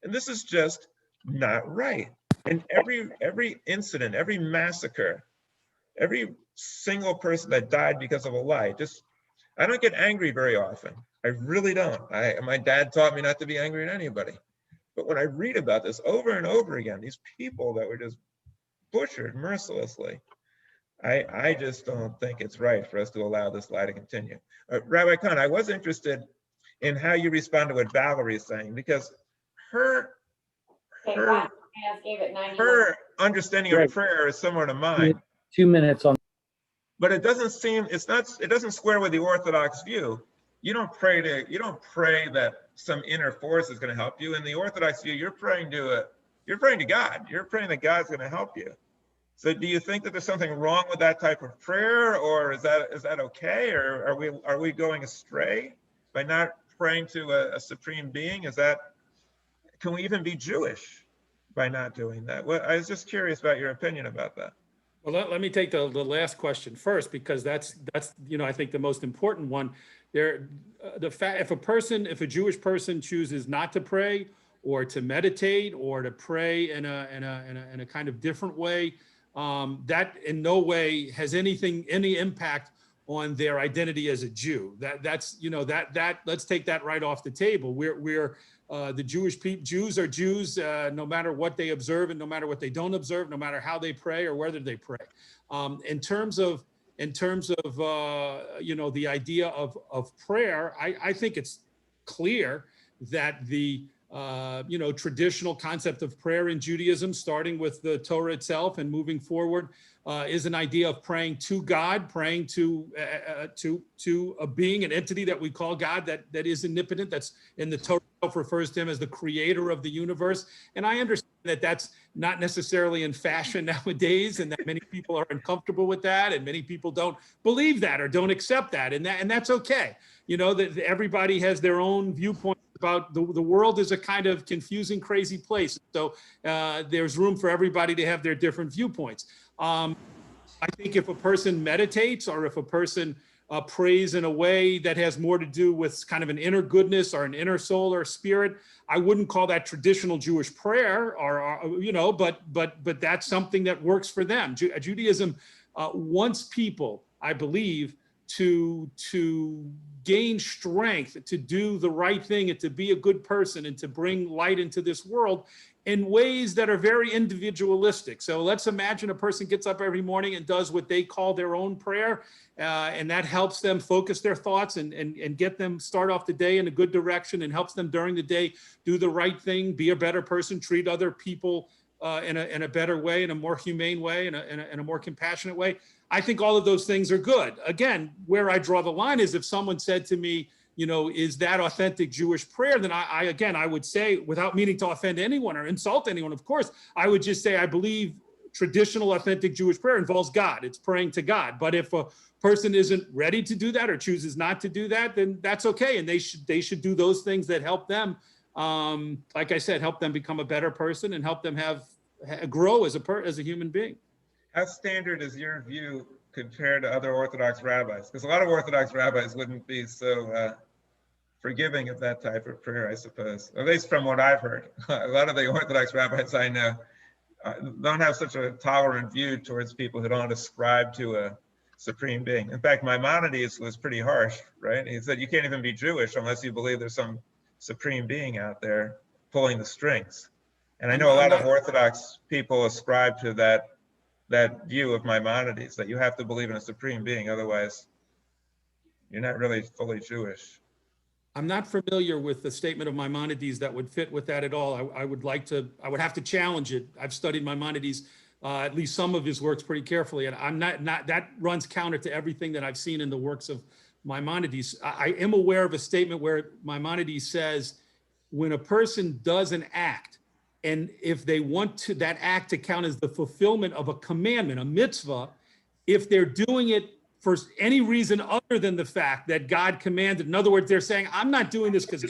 And this is just not right. And every incident, every massacre, every single person that died because of a lie, I don't get angry very often. I really don't. My dad taught me not to be angry at anybody. But when I read about this over and over again, these people that were just butchered mercilessly, I just don't think it's right for us to allow this lie to continue. Rabbi Kahn, I was interested in how you respond to what Valerie is saying, because her understanding of prayer is similar to mine. 2 minutes on. But it doesn't square with the Orthodox view. You don't pray that some inner force is going to help you. In the Orthodox view, you're praying to God. You're praying that God's going to help you. So do you think that there's something wrong with that type of prayer, or is that okay, or are we going astray by not praying to a supreme being? Can we even be Jewish by not doing that? Well, I was just curious about your opinion about that. Well, let me take the last question first, because that's I think the most important one. If a Jewish person chooses not to pray or to meditate or to pray in a kind of different way, that in no way has any impact on their identity as a Jew. Let's take that right off the table. The Jews are Jews, no matter what they observe and no matter what they don't observe, no matter how they pray or whether they pray. In terms of the idea of prayer, I think it's clear that the traditional concept of prayer in Judaism, starting with the Torah itself and moving forward, is an idea of praying to God, praying to a being, an entity that we call God, that is omnipotent, that's in the Torah refers to him as the creator of the universe. And I understand that that's not necessarily in fashion nowadays, and that many people are uncomfortable with that, and many people don't believe that or don't accept that, and that's okay. That everybody has their own viewpoint about the world is a kind of confusing, crazy place. So there's room for everybody to have their different viewpoints. I think if a person meditates, or if a person prays in a way that has more to do with kind of an inner goodness or an inner soul or spirit, I wouldn't call that traditional Jewish prayer, but that's something that works for them. Judaism wants people, I believe, to gain strength, to do the right thing, and to be a good person, and to bring light into this world in ways that are very individualistic. So let's imagine a person gets up every morning and does what they call their own prayer, and that helps them focus their thoughts and get them start off the day in a good direction, and helps them during the day do the right thing, be a better person, treat other people in a better way, in a more humane way, in a more compassionate way. I think all of those things are good. Again, where I draw the line is if someone said to me, is that authentic Jewish prayer? Then I would say, without meaning to offend anyone or insult anyone, of course, I would just say, I believe traditional authentic Jewish prayer involves God. It's praying to God. But if a person isn't ready to do that or chooses not to do that, then that's okay. And they should do those things that help them, like I said, help them become a better person and help them grow as a human being. How standard is your view compared to other Orthodox rabbis? Because a lot of Orthodox rabbis wouldn't be so forgiving of that type of prayer, I suppose, at least from what I've heard. A lot of the Orthodox rabbis I know don't have such a tolerant view towards people who don't ascribe to a supreme being. In fact, Maimonides was pretty harsh, right? He said, you can't even be Jewish unless you believe there's some supreme being out there pulling the strings. And I know a lot of Orthodox people ascribe to that view of Maimonides, that you have to believe in a supreme being, otherwise you're not really fully Jewish. I'm not familiar with the statement of Maimonides that would fit with that at all. I would have to challenge it. I've studied Maimonides, at least some of his works, pretty carefully, and I'm not that runs counter to everything that I've seen in the works of Maimonides. I am aware of a statement where Maimonides says, when a person does an act, and if they want that act to count as the fulfillment of a commandment, a mitzvah, if they're doing it for any reason other than the fact that God commanded, in other words, they're saying, I'm not doing this because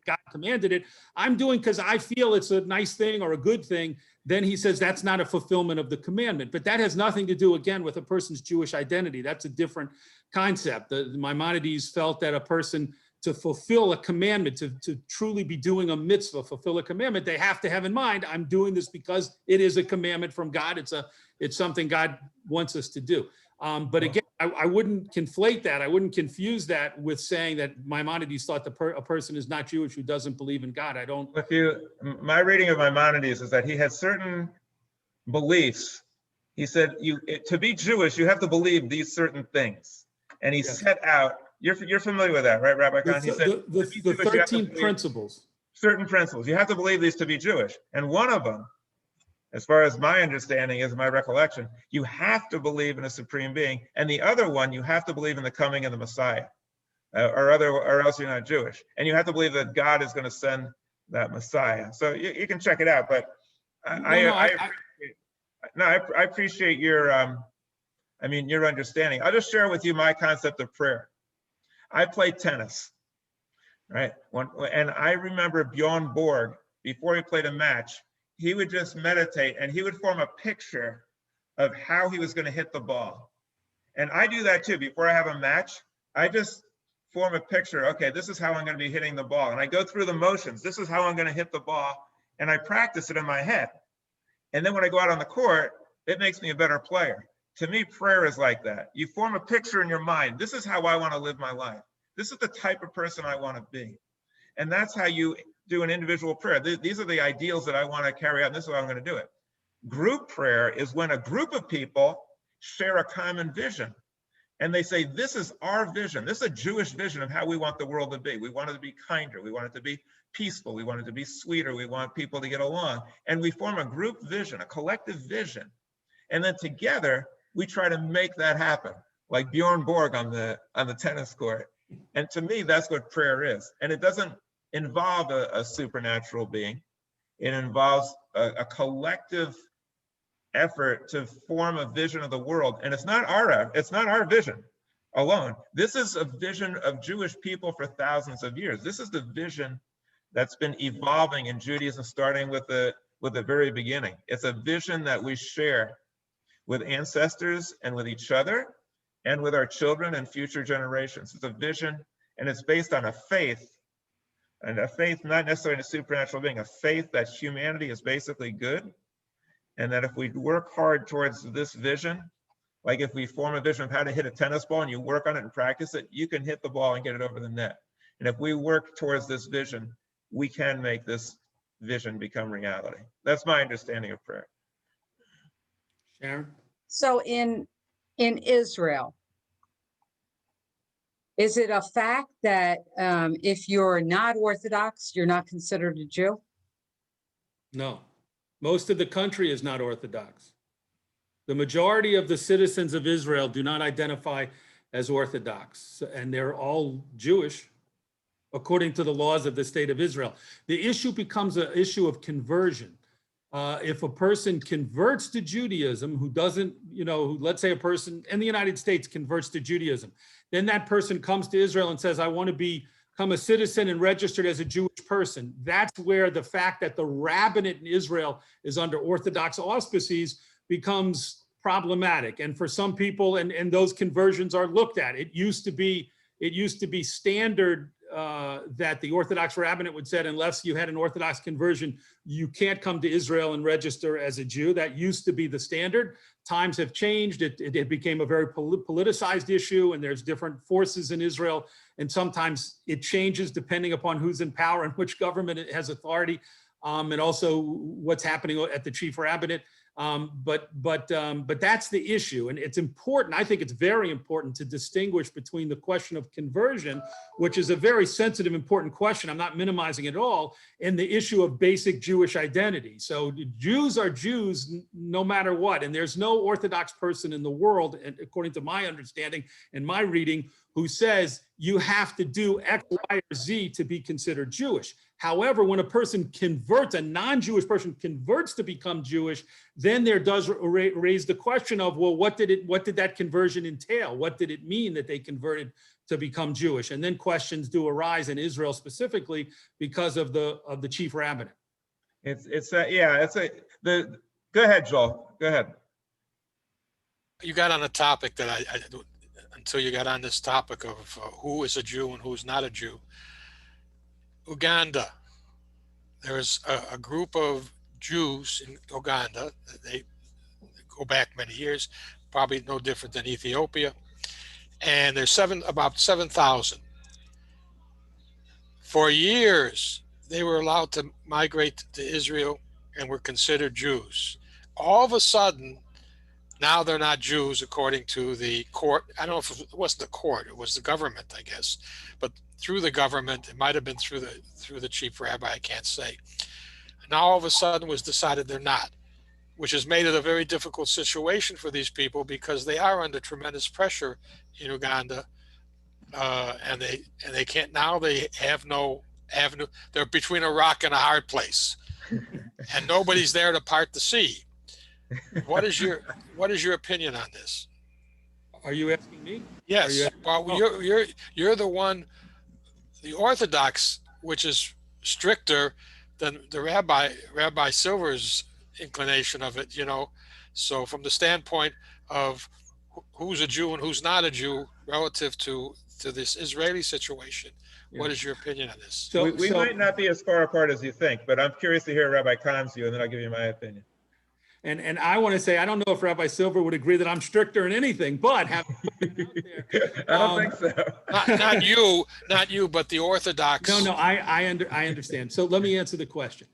God commanded it, I'm doing because I feel it's a nice thing or a good thing, then he says that's not a fulfillment of the commandment. But that has nothing to do, again, with a person's Jewish identity. That's a different concept. Maimonides felt that a person, to fulfill a commandment, to truly be doing a mitzvah, fulfill a commandment, they have to have in mind, I'm doing this because it is a commandment from God. It's something God wants us to do. But again, I wouldn't conflate that. I wouldn't confuse that with saying that Maimonides thought a person is not Jewish who doesn't believe in God. I don't. My reading of Maimonides is that he had certain beliefs. He said, to be Jewish, you have to believe these certain things. And he set out, you're familiar with that, right, Rabbi Khan? He said, the 13 principles. Certain principles. You have to believe these to be Jewish. And one of them, as far as my understanding is, my recollection, you have to believe in a supreme being. And the other one, you have to believe in the coming of the Messiah, or else you're not Jewish. And you have to believe that God is going to send that Messiah. So you can check it out. But I No, I appreciate your, your understanding. I'll just share with you my concept of prayer. I play tennis, right? And I remember Bjorn Borg, before he played a match, he would just meditate and he would form a picture of how he was going to hit the ball. And I do that too. Before I have a match, I just form a picture. Okay, this is how I'm going to be hitting the ball. And I go through the motions. This is how I'm going to hit the ball. And I practice it in my head. And then when I go out on the court, it makes me a better player. To me, prayer is like that. You form a picture in your mind. This is how I want to live my life. This is the type of person I want to be. And that's how you do an individual prayer. These are the ideals that I want to carry out. And this is how I'm going to do it. Group prayer is when a group of people share a common vision. And they say, this is our vision. This is a Jewish vision of how we want the world to be. We want it to be kinder. We want it to be peaceful. We want it to be sweeter. We want people to get along. And we form a group vision, a collective vision. And then together, we try to make that happen, like Bjorn Borg on the tennis court. And to me, that's what prayer is. And it doesn't involve a supernatural being. It involves a collective effort to form a vision of the world. And it's not our vision alone. This is a vision of Jewish people for thousands of years. This is the vision that's been evolving in Judaism, starting with the very beginning. It's a vision that we share with ancestors and with each other and with our children and future generations. It's a vision, and it's based on a faith, and a faith not necessarily in a supernatural being, a faith that humanity is basically good, and that if we work hard towards this vision, like if we form a vision of how to hit a tennis ball and you work on it and practice it, you can hit the ball and get it over the net. And if we work towards this vision, we can make this vision become reality. That's my understanding of prayer. Sharon? So in Israel, is it a fact that if you're not Orthodox, you're not considered a Jew? No. Most of the country is not Orthodox. The majority of the citizens of Israel do not identify as Orthodox, and they're all Jewish according to the laws of the state of Israel. The issue becomes an issue of conversion. If a person converts to Judaism, who doesn't, let's say a person in the United States converts to Judaism, then that person comes to Israel and says, I want to become a citizen and registered as a Jewish person. That's where the fact that the rabbinate in Israel is under Orthodox auspices becomes problematic. And for some people, and those conversions are looked at. It used to be standard that the Orthodox rabbinate would say, unless you had an Orthodox conversion, you can't come to Israel and register as a Jew. That used to be the standard. Times have changed. It became a very politicized issue, and there's different forces in Israel. And sometimes it changes depending upon who's in power and which government has authority, and also what's happening at the chief rabbinate. But that's the issue. And it's important, I think it's very important to distinguish between the question of conversion, which is a very sensitive, important question, I'm not minimizing it at all, and the issue of basic Jewish identity. So Jews are Jews no matter what. And there's no Orthodox person in the world, according to my understanding and my reading, who says you have to do X, Y, or Z to be considered Jewish. However, when a person converts, a non-Jewish person converts to become Jewish, then there does raise the question of, well, what did that conversion entail? What did it mean that they converted to become Jewish? And then questions do arise in Israel specifically because of the chief rabbinate. Go ahead, Joel. Go ahead. You got on a topic that I until you got on this topic of who is a Jew and who's not a Jew. Uganda, there's a group of Jews in Uganda. They go back many years, probably no different than Ethiopia. And there's about 7,000. For years, they were allowed to migrate to Israel and were considered Jews. All of a sudden, now they're not Jews according to the court. I don't know if it wasn't the court, it was the government, I guess. But through the government, it might have been through the chief rabbi, I can't say. Now all of a sudden was decided they're not, which has made it a very difficult situation for these people because they are under tremendous pressure in Uganda, and they can't, now they have no avenue. They're between a rock and a hard place, and nobody's there to part the sea. What is your opinion on this? Are you asking me? Yes. Well, Oh. you're the one, the Orthodox, which is stricter than the Rabbi Silver's inclination of it, you know. So from the standpoint of who's a Jew and who's not a Jew relative to this Israeli situation, what is your opinion on this? So we might not be as far apart as you think, but I'm curious to hear Rabbi Kahn's view, and then I'll give you my opinion. And I want to say, I don't know if Rabbi Silver would agree that I'm stricter in anything, but I don't think so. Not you, but the Orthodox. No, I understand. So let me answer the question.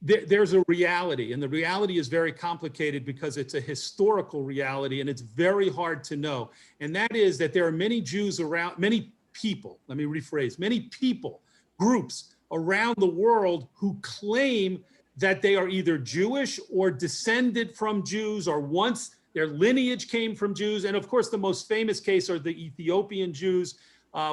There's a reality, and the reality is very complicated because it's a historical reality, and it's very hard to know. And that is that there are many Jews around, many people, let me rephrase, many people, groups around the world who claim that they are either Jewish or descended from Jews, or once their lineage came from Jews. And of course, the most famous case are the Ethiopian Jews,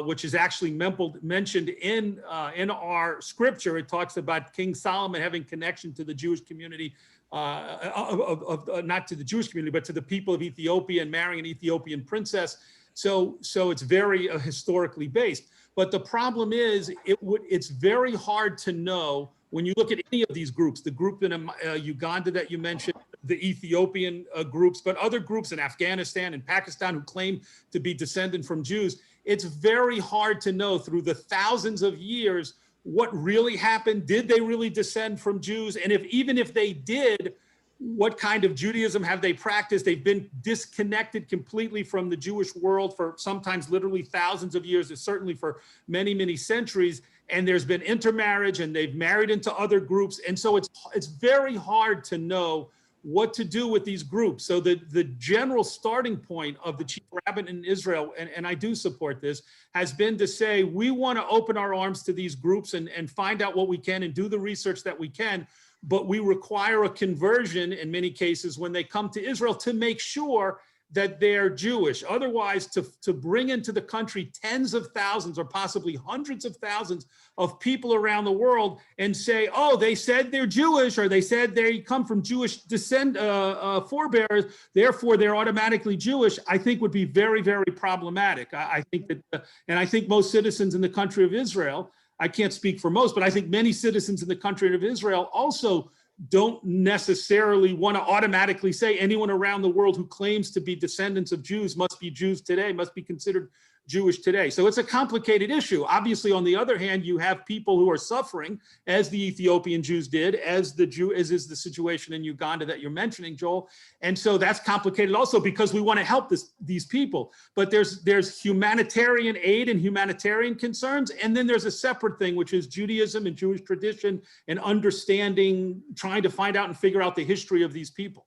which is actually mentioned in our scripture. It talks about King Solomon having connection to the Jewish community, not to the Jewish community, but to the people of Ethiopia, and marrying an Ethiopian princess. So it's very historically based. But the problem is, it's very hard to know when you look at any of these groups, the group in Uganda that you mentioned, the Ethiopian groups, but other groups in Afghanistan and Pakistan who claim to be descended from Jews, it's very hard to know through the thousands of years what really happened. Did they really descend from Jews? And even if they did, what kind of Judaism have they practiced? They've been disconnected completely from the Jewish world for sometimes literally thousands of years, and certainly for many, many centuries. And there's been intermarriage, and they've married into other groups. And so it's very hard to know what to do with these groups. So the general starting point of the chief rabbin in Israel, and I do support this, has been to say, we want to open our arms to these groups and find out what we can and do the research that we can. But we require a conversion in many cases when they come to Israel to make sure that they're Jewish. Otherwise, to bring into the country tens of thousands or possibly hundreds of thousands of people around the world and say, oh, they said they're Jewish, or they said they come from Jewish forebears, therefore they're automatically Jewish, I think would be very, very problematic. I think that, and I think most citizens in the country of Israel, I can't speak for most, but I think many citizens in the country of Israel also don't necessarily want to automatically say anyone around the world who claims to be descendants of Jews must be Jews today, must be considered Jewish today. So it's a complicated issue. Obviously, on the other hand, you have people who are suffering, as the Ethiopian Jews did, as is the situation in Uganda that you're mentioning, Joel. And so that's complicated also because we want to help these people. But there's humanitarian aid and humanitarian concerns. And then there's a separate thing, which is Judaism and Jewish tradition and understanding, trying to find out and figure out the history of these people.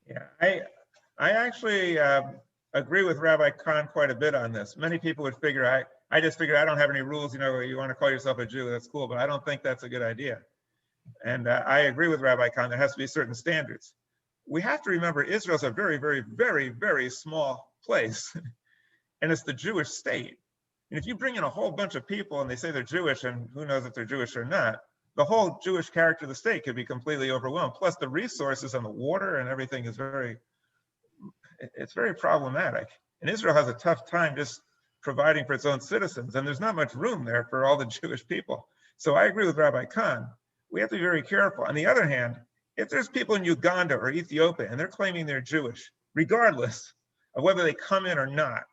Yeah, I actually agree with Rabbi Kahn quite a bit on this. Many people would figure, I just figured I don't have any rules, you know, you want to call yourself a Jew, that's cool, but I don't think that's a good idea. And I agree with Rabbi Kahn, there has to be certain standards. We have to remember Israel's a very, very, very, very small place, and it's the Jewish state. And if you bring in a whole bunch of people and they say they're Jewish, and who knows if they're Jewish or not, the whole Jewish character of the state could be completely overwhelmed. Plus the resources and the water and everything is it's very problematic. And Israel has a tough time just providing for its own citizens, and there's not much room there for all the Jewish people. So I agree with Rabbi Kahn. We have to be very careful. On the other hand, if there's people in Uganda or Ethiopia and they're claiming they're Jewish, regardless of whether they come in or not,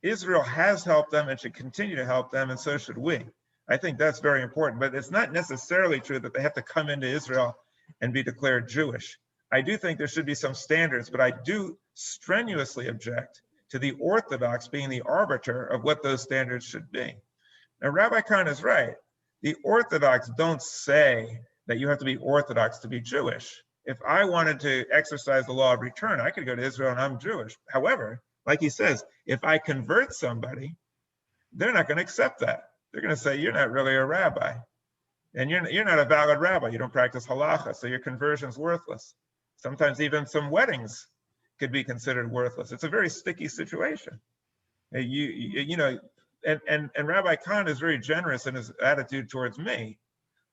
Israel has helped them and should continue to help them, and so should we. I think that's very important, but it's not necessarily true that they have to come into Israel and be declared Jewish. I do think there should be some standards, but I do strenuously object to the Orthodox being the arbiter of what those standards should be. Now, Rabbi Kahn is right. The Orthodox don't say that you have to be Orthodox to be Jewish. If I wanted to exercise the law of return, I could go to Israel and I'm Jewish. However, like he says, if I convert somebody, they're not going to accept that. They're going to say, you're not really a rabbi. And you're not a valid rabbi. You don't practice halacha, so your conversion is worthless. Sometimes even some weddings could be considered worthless. It's a very sticky situation. You know, and Rabbi Kahn is very generous in his attitude towards me.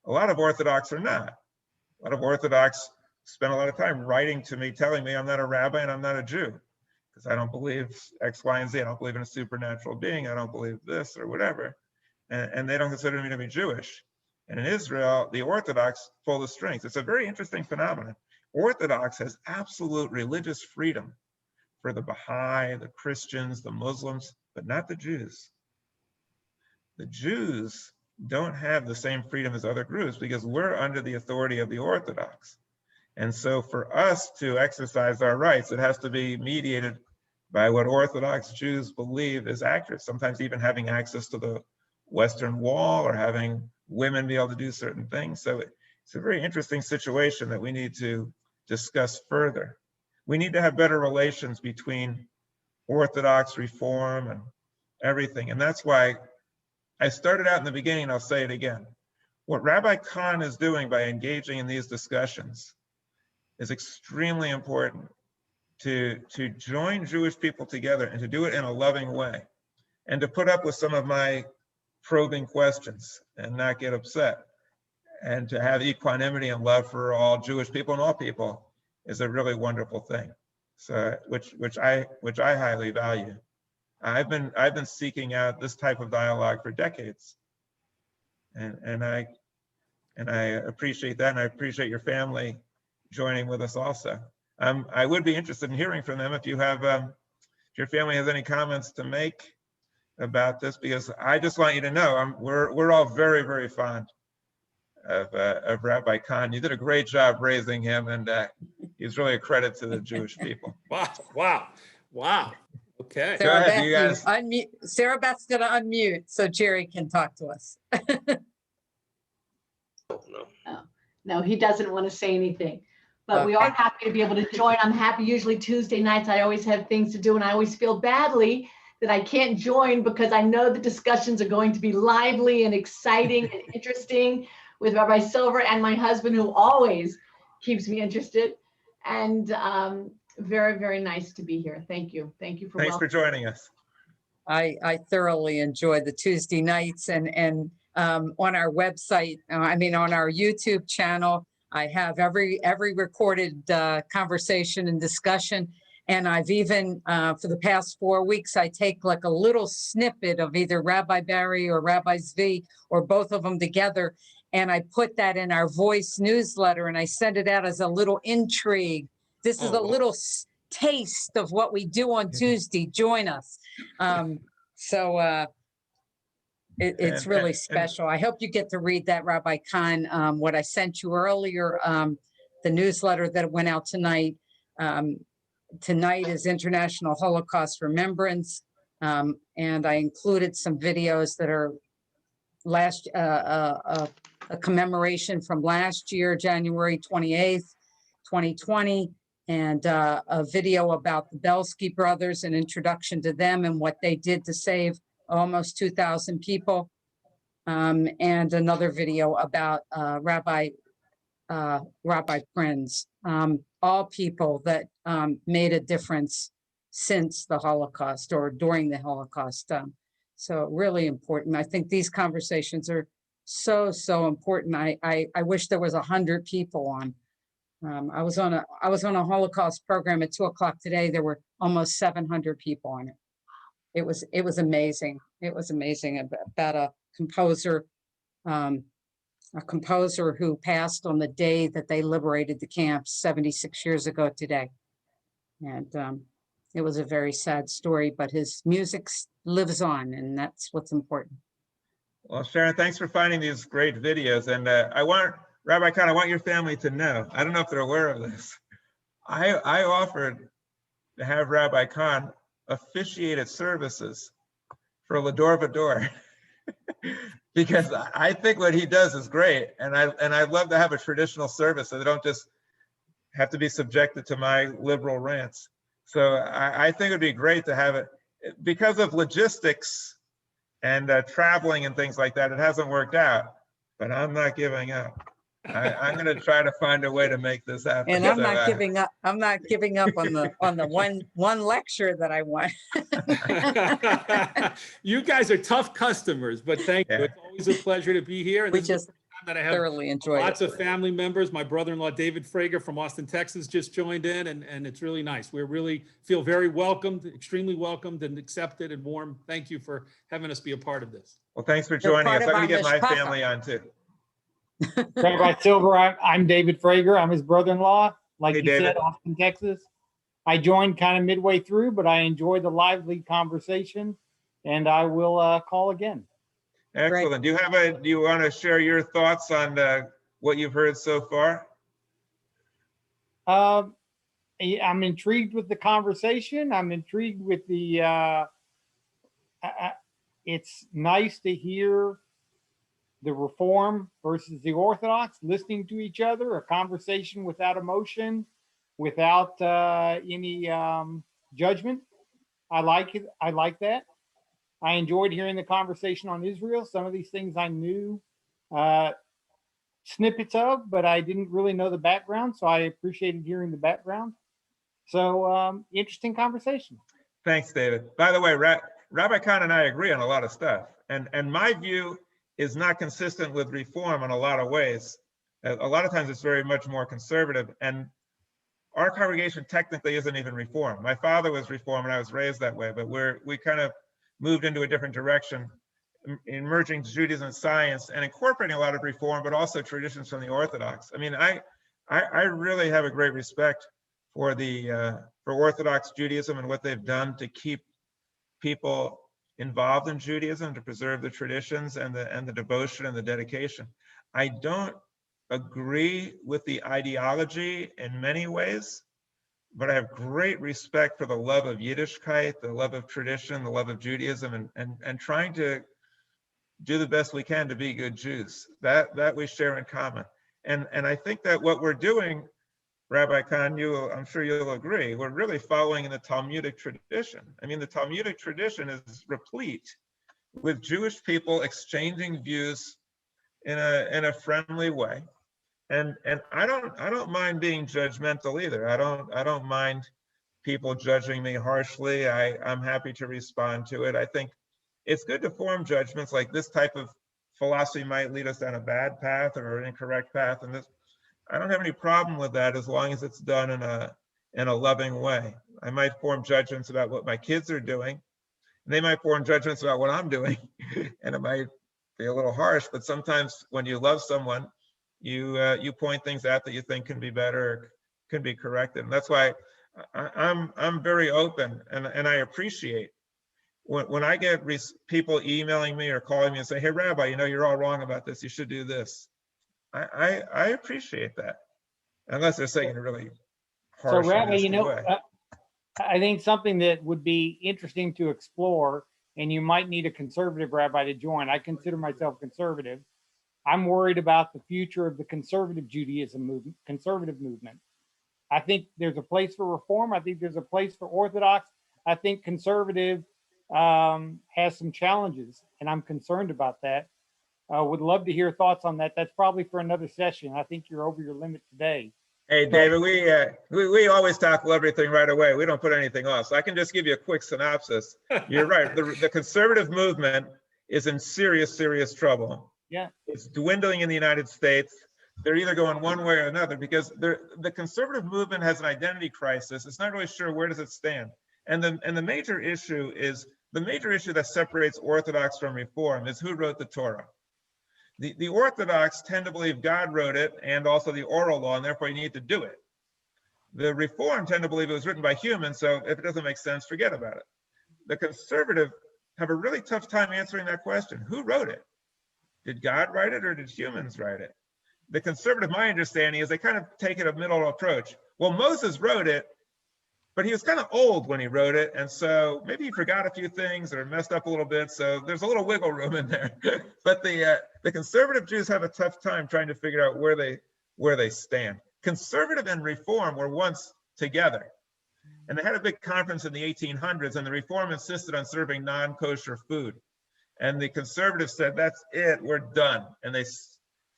A lot of Orthodox are not. A lot of Orthodox spend a lot of time writing to me, telling me I'm not a rabbi and I'm not a Jew, because I don't believe X, Y, and Z. I don't believe in a supernatural being. I don't believe this or whatever. And they don't consider me to be Jewish. And in Israel, the Orthodox pull the strings. It's a very interesting phenomenon. Orthodox has absolute religious freedom for the Baha'i, the Christians, the Muslims, but not the Jews. The Jews don't have the same freedom as other groups because we're under the authority of the Orthodox. And so for us to exercise our rights, it has to be mediated by what Orthodox Jews believe is accurate, sometimes even having access to the Western Wall or having women be able to do certain things. So it's a very interesting situation that we need to discuss further. We need to have better relations between Orthodox, Reform, and everything. And that's why I started out in the beginning, I'll say it again. What Rabbi Kahn is doing by engaging in these discussions is extremely important to join Jewish people together and to do it in a loving way and to put up with some of my probing questions and not get upset, and to have equanimity and love for all Jewish people and all people is a really wonderful thing. So which I highly value. I've been seeking out this type of dialogue for decades, and I appreciate that, and I appreciate your family joining with us also. I would be interested in hearing from them if you have if your family has any comments to make about this, because I just want you to know we're all very, very fond of Rabbi Kahn. You did a great job raising him, and he's really a credit to the Jewish people. Wow. Okay. Go ahead, you guys. Sarah Beth's going to unmute so Jerry can talk to us. No, he doesn't want to say anything, but we are happy to be able to join. I'm happy. Usually Tuesday nights, I always have things to do, and I always feel badly that I can't join because I know the discussions are going to be lively and exciting and interesting with Rabbi Silver and my husband, who always keeps me interested. And very, very nice to be here. Thank you. Thank you for Thanks for joining us. I thoroughly enjoy the Tuesday nights, and on our website, on our YouTube channel, I have every recorded conversation and discussion. And I've even, for the past 4 weeks, I take like a little snippet of either Rabbi Barry or Rabbi Zvi or both of them together. And I put that in our voice newsletter and I send it out as a little intrigue. This is a little taste of what we do on Tuesday. Join us. It's really special. I hope you get to read that, Rabbi Kahn, what I sent you earlier, the newsletter that went out tonight. Tonight is International Holocaust Remembrance, and I included some videos that are a commemoration from last year, January 28th, 2020, and a video about the Belsky brothers, an introduction to them and what they did to save almost 2,000 people, and another video about Rabbi Prinz. All people that made a difference since the Holocaust or during the Holocaust. So really important. I think these conversations are so important. I wish there was 100 people on. I was on a Holocaust program at 2 o'clock today. There were almost 700 people on it. It was amazing. It was amazing about a composer who passed on the day that they liberated the camps 76 years ago today. And it was a very sad story, but his music lives on, and that's what's important. Well, Sharon, thanks for finding these great videos. And Rabbi Kahn, I want your family to know, I don't know if they're aware of this. I offered to have Rabbi Kahn officiated services for L'Dor Va-Dor. Because I think what he does is great, and I'd love to have a traditional service so they don't just have to be subjected to my liberal rants. So I think it'd be great to have it. Because of logistics and traveling and things like that, it hasn't worked out, but I'm not giving up. I'm going to try to find a way to make this happen. And I'm not giving up. I'm not giving up on the one lecture that I want. You guys are tough customers, but thank you. It's always a pleasure to be here. And We this is just the time that I have Thoroughly enjoyed lots it. of family members. My brother-in-law, David Frager from Austin, Texas, just joined in, and it's really nice. We really feel very welcomed, extremely welcomed and accepted and warm. Thank you for having us be a part of this. Well, thanks for You're joining part us. of I'm gonna our get my mishpacha. family on too. Rabbi Silver, I'm David Frager. I'm his brother-in-law. Like Hey, you David. said, Austin, Texas. I joined kind of midway through, but I enjoyed the lively conversation, and I will call again. Excellent. Do you want to share your thoughts on what you've heard so far? I'm intrigued with the conversation. I'm intrigued with the. It's nice to hear the Reform versus the Orthodox listening to each other, a conversation without emotion, without any judgment. I like it. I like that. I enjoyed hearing the conversation on Israel. Some of these things I knew snippets of, but I didn't really know the background. So I appreciated hearing the background. So interesting conversation. Thanks, David. By the way, Rabbi Kahn and I agree on a lot of stuff. And my view is not consistent with Reform in a lot of ways. A lot of times it's very much more conservative. And our congregation technically isn't even Reform. My father was Reform and I was raised that way, but we kind of moved into a different direction, in merging Judaism and science and incorporating a lot of Reform, but also traditions from the Orthodox. I mean, I really have a great respect for for Orthodox Judaism and what they've done to keep people involved in Judaism, to preserve the traditions and the devotion and the dedication. I don't agree with the ideology in many ways, but I have great respect for the love of Yiddishkeit, the love of tradition, the love of Judaism, and trying to do the best we can to be good Jews. That we share in common. And I think that what we're doing, Rabbi Kahn, I'm sure you'll agree, we're really following in the Talmudic tradition. I mean, the Talmudic tradition is replete with Jewish people exchanging views in a friendly way. And I don't mind being judgmental either. I don't mind people judging me harshly. I'm happy to respond to it. I think it's good to form judgments, like this type of philosophy might lead us down a bad path or an incorrect path. And I don't have any problem with that as long as it's done in a loving way. I might form judgments about what my kids are doing. And they might form judgments about what I'm doing. And it might be a little harsh, but sometimes when you love someone, you point things out that you think can be better, or can be corrected. And that's why I'm very open, and I appreciate when I get people emailing me or calling me and say, "Hey, Rabbi, you're all wrong about this. You should do this." I appreciate that, unless they're saying it in a really harsh. So, Rabbi, way. I think something that would be interesting to explore, and you might need a conservative rabbi to join. I consider myself conservative. I'm worried about the future of the conservative Judaism movement, conservative movement. I think there's a place for Reform. I think there's a place for Orthodox. I think conservative has some challenges, and I'm concerned about that. Would love to hear thoughts on that. That's probably for another session. I think you're over your limit today. Hey, David, we always tackle everything right away. We don't put anything off. So I can just give you a quick synopsis. You're right. The conservative movement is in serious, serious trouble. Yeah. It's dwindling in the United States. They're either going one way or another because the conservative movement has an identity crisis. It's not really sure where does it stand. And the major issue that separates Orthodox from Reform is who wrote the Torah. The Orthodox tend to believe God wrote it and also the oral law, and therefore you need to do it. The Reform tend to believe it was written by humans, so if it doesn't make sense, forget about it. The conservative have a really tough time answering that question. Who wrote it? Did God write it or did humans write it? The conservative, my understanding is they kind of take it a middle approach. Well, Moses wrote it, but he was kind of old when he wrote it. And so maybe he forgot a few things or messed up a little bit. So there's a little wiggle room in there. But the conservative Jews have a tough time trying to figure out where they stand. Conservative and Reform were once together. And they had a big conference in the 1800s, and the Reform insisted on serving non-kosher food. And the conservatives said, that's it, we're done. And they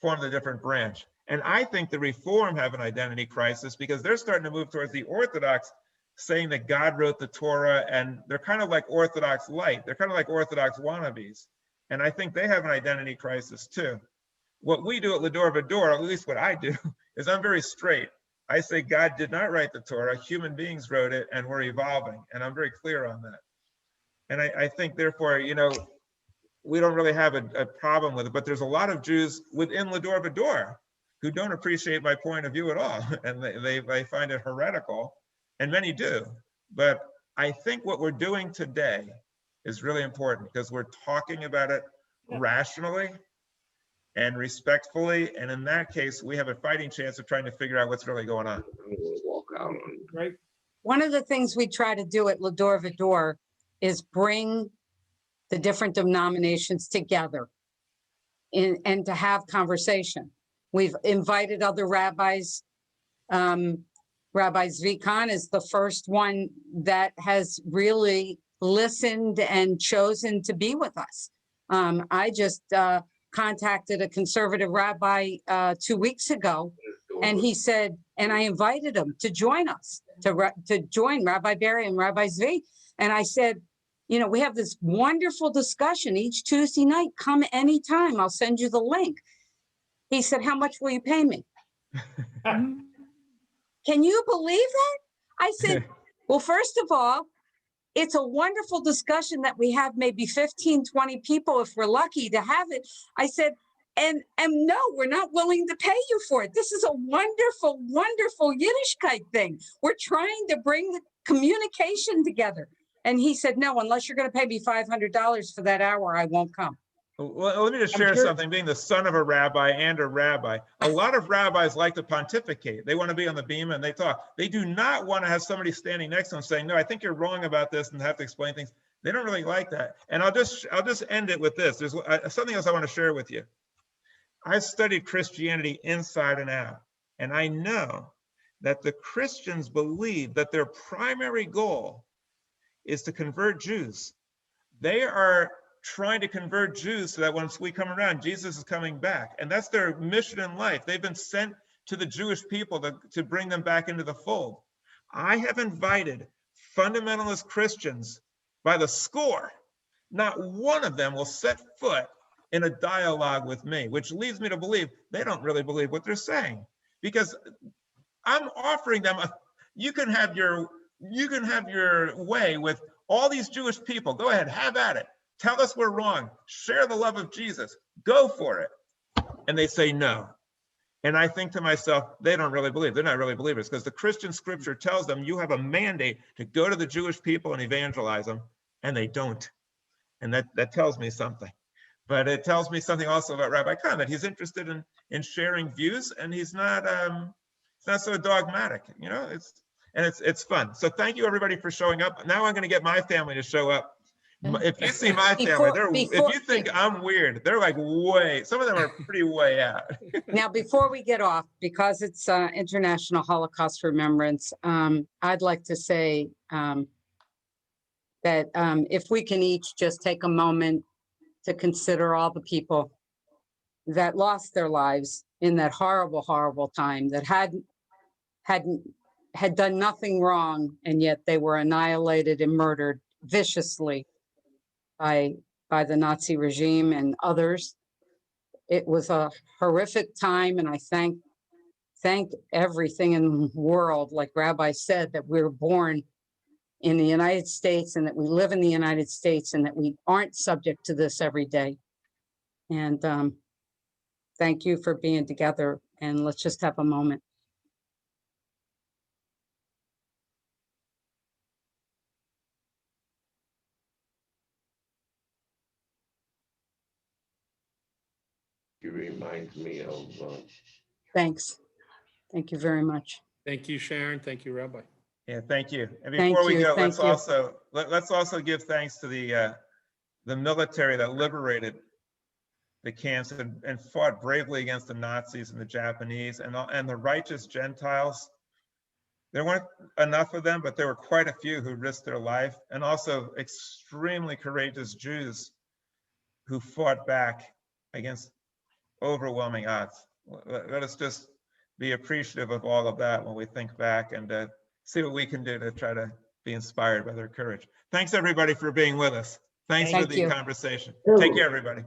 formed a different branch. And I think the Reform have an identity crisis because they're starting to move towards the Orthodox, saying that God wrote the Torah, and they're kind of like Orthodox light. They're kind of like Orthodox wannabes. And I think they have an identity crisis too. what we do at L'Dor Va-Dor, at least what I do, is I'm very straight. I say God did not write the Torah, human beings wrote it, and we're evolving. And I'm very clear on that. And I think, therefore, you know, we don't really have a problem with it, but there's a lot of Jews within L'Dor Va-Dor who don't appreciate my point of view at all. And they find it heretical, and many do. But I think what we're doing today is really important because we're talking about it rationally and respectfully. And in that case, we have a fighting chance of trying to figure out what's really going on. Right. One of the things we try to do at L'Dor Va-Dor is bring the different denominations together and to have conversation. We've invited other rabbis. Rabbi Zvi Kahn is the first one that has really listened and chosen to be with us. I just contacted a conservative rabbi 2 weeks ago, and he said, and I invited him to join us, to join Rabbi Barry and Rabbi Zvi. And I said, you know, we have this wonderful discussion each Tuesday night. Come anytime. I'll send you the link. He said, how much will you pay me? Can you believe that? I said, well, first of all, it's a wonderful discussion that we have maybe 15, 20 people if we're lucky to have it. I said, and no, we're not willing to pay you for it. This is a wonderful, wonderful Yiddishkeit thing. We're trying to bring the communication together. And he said, no, unless you're going to pay me $500 for that hour, I won't come. Well, let me just share something. Being the son of a rabbi and a rabbi, a lot of rabbis like to pontificate. They want to be on the beam and they talk. They do not want to have somebody standing next to them saying, no, I think you're wrong about this, and have to explain things. They don't really like that. And I'll just end it with this. There's something else I want to share with you. I've studied Christianity inside and out, and I know that the Christians believe that their primary goal is to convert Jews. They are trying to convert Jews so that once we come around, Jesus is coming back. And that's their mission in life. They've been sent to the Jewish people to bring them back into the fold. I have invited fundamentalist Christians by the score. Not one of them will set foot in a dialogue with me, which leads me to believe they don't really believe what they're saying. Because I'm offering them, you can have your way with all these Jewish people. Go ahead, have at it. Tell us we're wrong. Share the love of Jesus. Go for it. And they say no. And I think to myself, they don't really believe. They're not really believers, because the Christian scripture tells them you have a mandate to go to the Jewish people and evangelize them, and they don't. And that tells me something. But it tells me something also about Rabbi Kahn, that he's interested in sharing views, and he's not so dogmatic. You know, it's fun. So thank you everybody for showing up. Now I'm going to get my family to show up. If you see my family, if you think I'm weird, they're like some of them are pretty way out. Now, before we get off, because it's International Holocaust Remembrance, I'd like to say that if we can each just take a moment to consider all the people that lost their lives in that horrible, horrible time, that had done nothing wrong, and yet they were annihilated and murdered viciously by the Nazi regime and others. It was a horrific time, and I thank everything in the world, like Rabbi said, that we were born in the United States and that we live in the United States and that we aren't subject to this every day. And thank you for being together, and let's just have a moment. It reminds me of. Thanks. Thank you very much. Thank you, Sharon. Thank you, Rabbi. Yeah, thank you. And before we go, let's also give thanks to the military that liberated the camps and fought bravely against the Nazis and the Japanese and the righteous Gentiles. There weren't enough of them, but there were quite a few who risked their life, and also extremely courageous Jews who fought back against overwhelming odds. Let us just be appreciative of all of that when we think back, and see what we can do to try to be inspired by their courage. Thanks everybody for being with us. Thanks for the conversation. Take care, everybody.